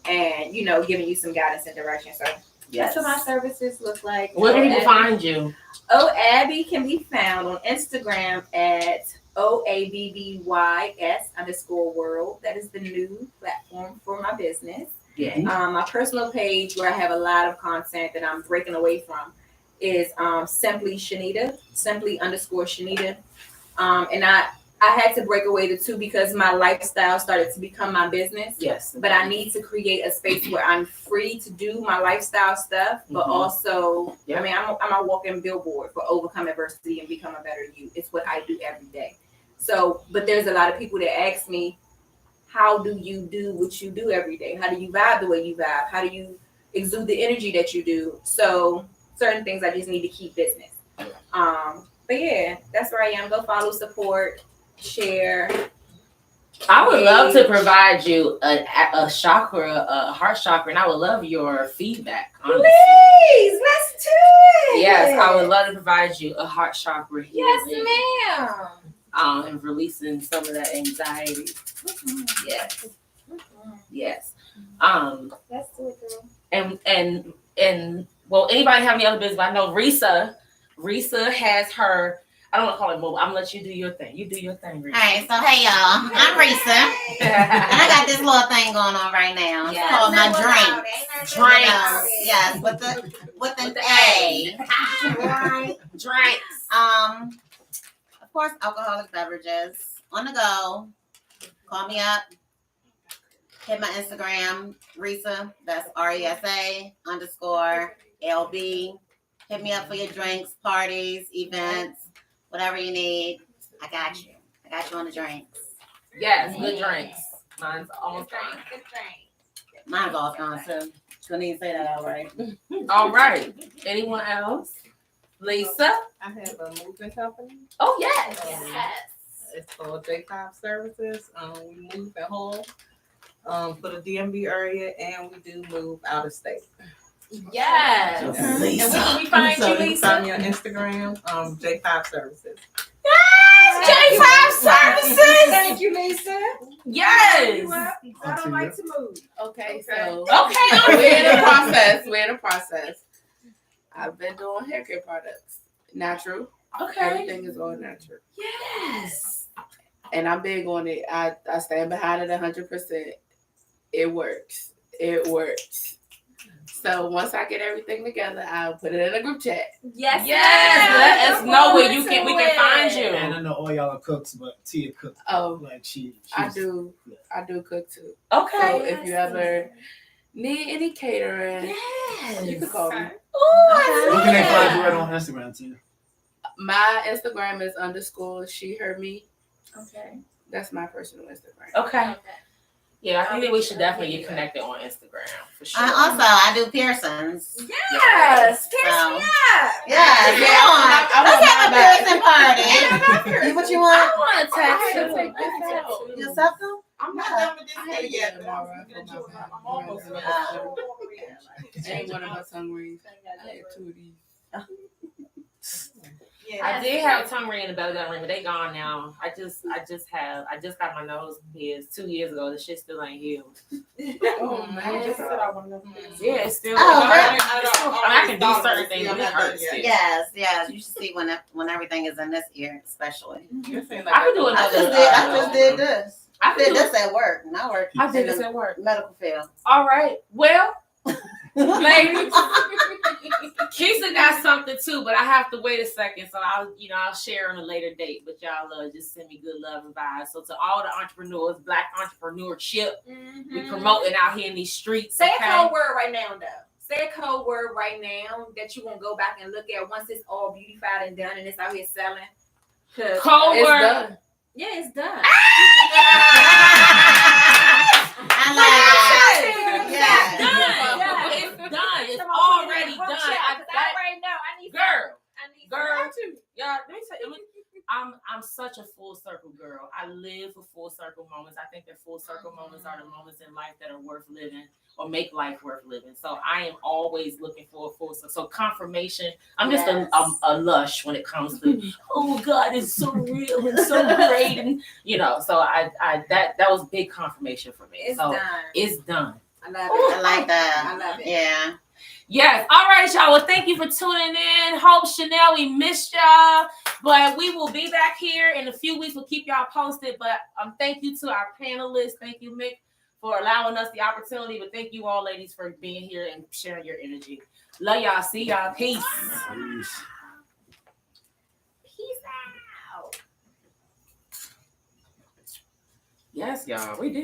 and you know, giving you some guidance and direction. So that's what my services look like. Where can people find you? Abby can be found on Instagram at OABBYS_world. That is the new platform for my business. Yeah. My personal page, where I have a lot of content that I'm breaking away from, is simply Shanita, simply_Shanita. And I had to break away the two because my lifestyle started to become my business. Yes. But I need to create a space where I'm free to do my lifestyle stuff, but also, I mean, I'm a walking billboard for overcome adversity and become a better you. It's what I do every day. So, but there's a lot of people that ask me, how do you do what you do every day? How do you vibe the way you vibe? How do you exude the energy that you do? So certain things I just need to keep business. But yeah, that's where I am. Go follow, support, share. I would love to provide you a chakra, a heart chakra, and I would love your feedback. Honestly. Please, let's do it. Yes, I would love to provide you a heart chakra healing. Yes, ma'am. And releasing some of that anxiety. Yes. Yes. Let's do it, girl. And well, anybody have any other business? I know Risa has her. I don't want to call it mobile. I'm gonna let you do your thing. You do your thing, Risa. All right, so hey y'all, I'm Risa, and I got this little thing going on right now. It's called my drink. Yes, with an A. Right. Drinks. Of course, alcoholic beverages on the go. Call me up. Hit my Instagram, Risa. That's RESA_LB. Hit me up for your drinks, parties, events, whatever you need. I got you. I got you on the drinks. Yes, good drinks. Mine's almost gone. Mine's all gone too. Couldn't even say that all right. All right. Anyone else? Lisa? I have a moving company. Oh yes. It's called J5 Services. We move and haul for the DMV area, and we do move out of state. Yes. And where can we find you, You can Lisa? find me on Instagram, J5 Services. J5 Services. Thank you, Lisa. Yes. I don't like to move. Okay, so Okay. we're in the process. I've been doing hair care products, natural. Okay. Everything is all natural, Yes. and I'm big on it. I stand behind it 100%. It works. So once I get everything together, I'll put it in a group chat. Yes. Let us know where we can find And you. I know all y'all are cooks, but Tia cooked Oh, like she's I do cook too. Okay. So if you ever need any catering, Yes. you can call me. Where can they find you right on Instagram, Tia? My Instagram is _she her me. Okay. That's my personal Instagram. Okay. Yeah, I think that we should definitely get connected on Instagram for sure. I do piercings. Yes. Pierce So, me up. yeah, come on. Let's have a piercing party. What you I want? want to I had tattoo. to take this out. Yourself though? I'm not done with this day yet, but I'm almost I ain't one of my tongue rings. I had 2 of these. Yeah, I did have a tongue ring and a belly button ring, but they gone now. I just got my nose pierced 2 years ago. The shit still ain't healed. Oh man. I just said I want to. Yeah, it's still. Oh, I I can do certain things, but it hurts still. Yes, yes. You should see when everything is in this ear, especially. I can do I another. just did this. I I did can do. this at work, and I work I did in this the at work. medical field. All right. Well, ladies, Keisha got something too, but I have to wait a second, so I'll share on a later date. But y'all just send me good love and vibes. So to all the entrepreneurs, Black entrepreneurship, we promoting out here in these streets. Say okay? a code word right now, though. Say a code word right now that you want to go back and look at once it's all beautified and done and it's out here selling. Code It's word. done. Yeah, it's done. I like it. It's Yeah. done. It's done. It's already done. already know. I need Girl. I need Girl, y'all, let me tell you, I'm such a full circle girl. I live for full circle moments. I think that full circle moments are the moments in life that are worth living or make life worth living. So I am always looking for a full circle. So confirmation. I'm just a lush when it comes to oh God, it's so real and so great, and So I that was big confirmation for me. It's so done. it's done. I love I it. like that. I love it. Yeah. Yes. All right, y'all. Well, thank you for tuning in. Hope Chanel, we missed y'all. But we will be back here in a few weeks. We'll keep y'all posted. But thank you to our panelists. Thank you, Mick, for allowing us the opportunity. But thank you all, ladies, for being here and sharing your energy. Love y'all. See y'all. Peace. Peace out. Yes, y'all. We did.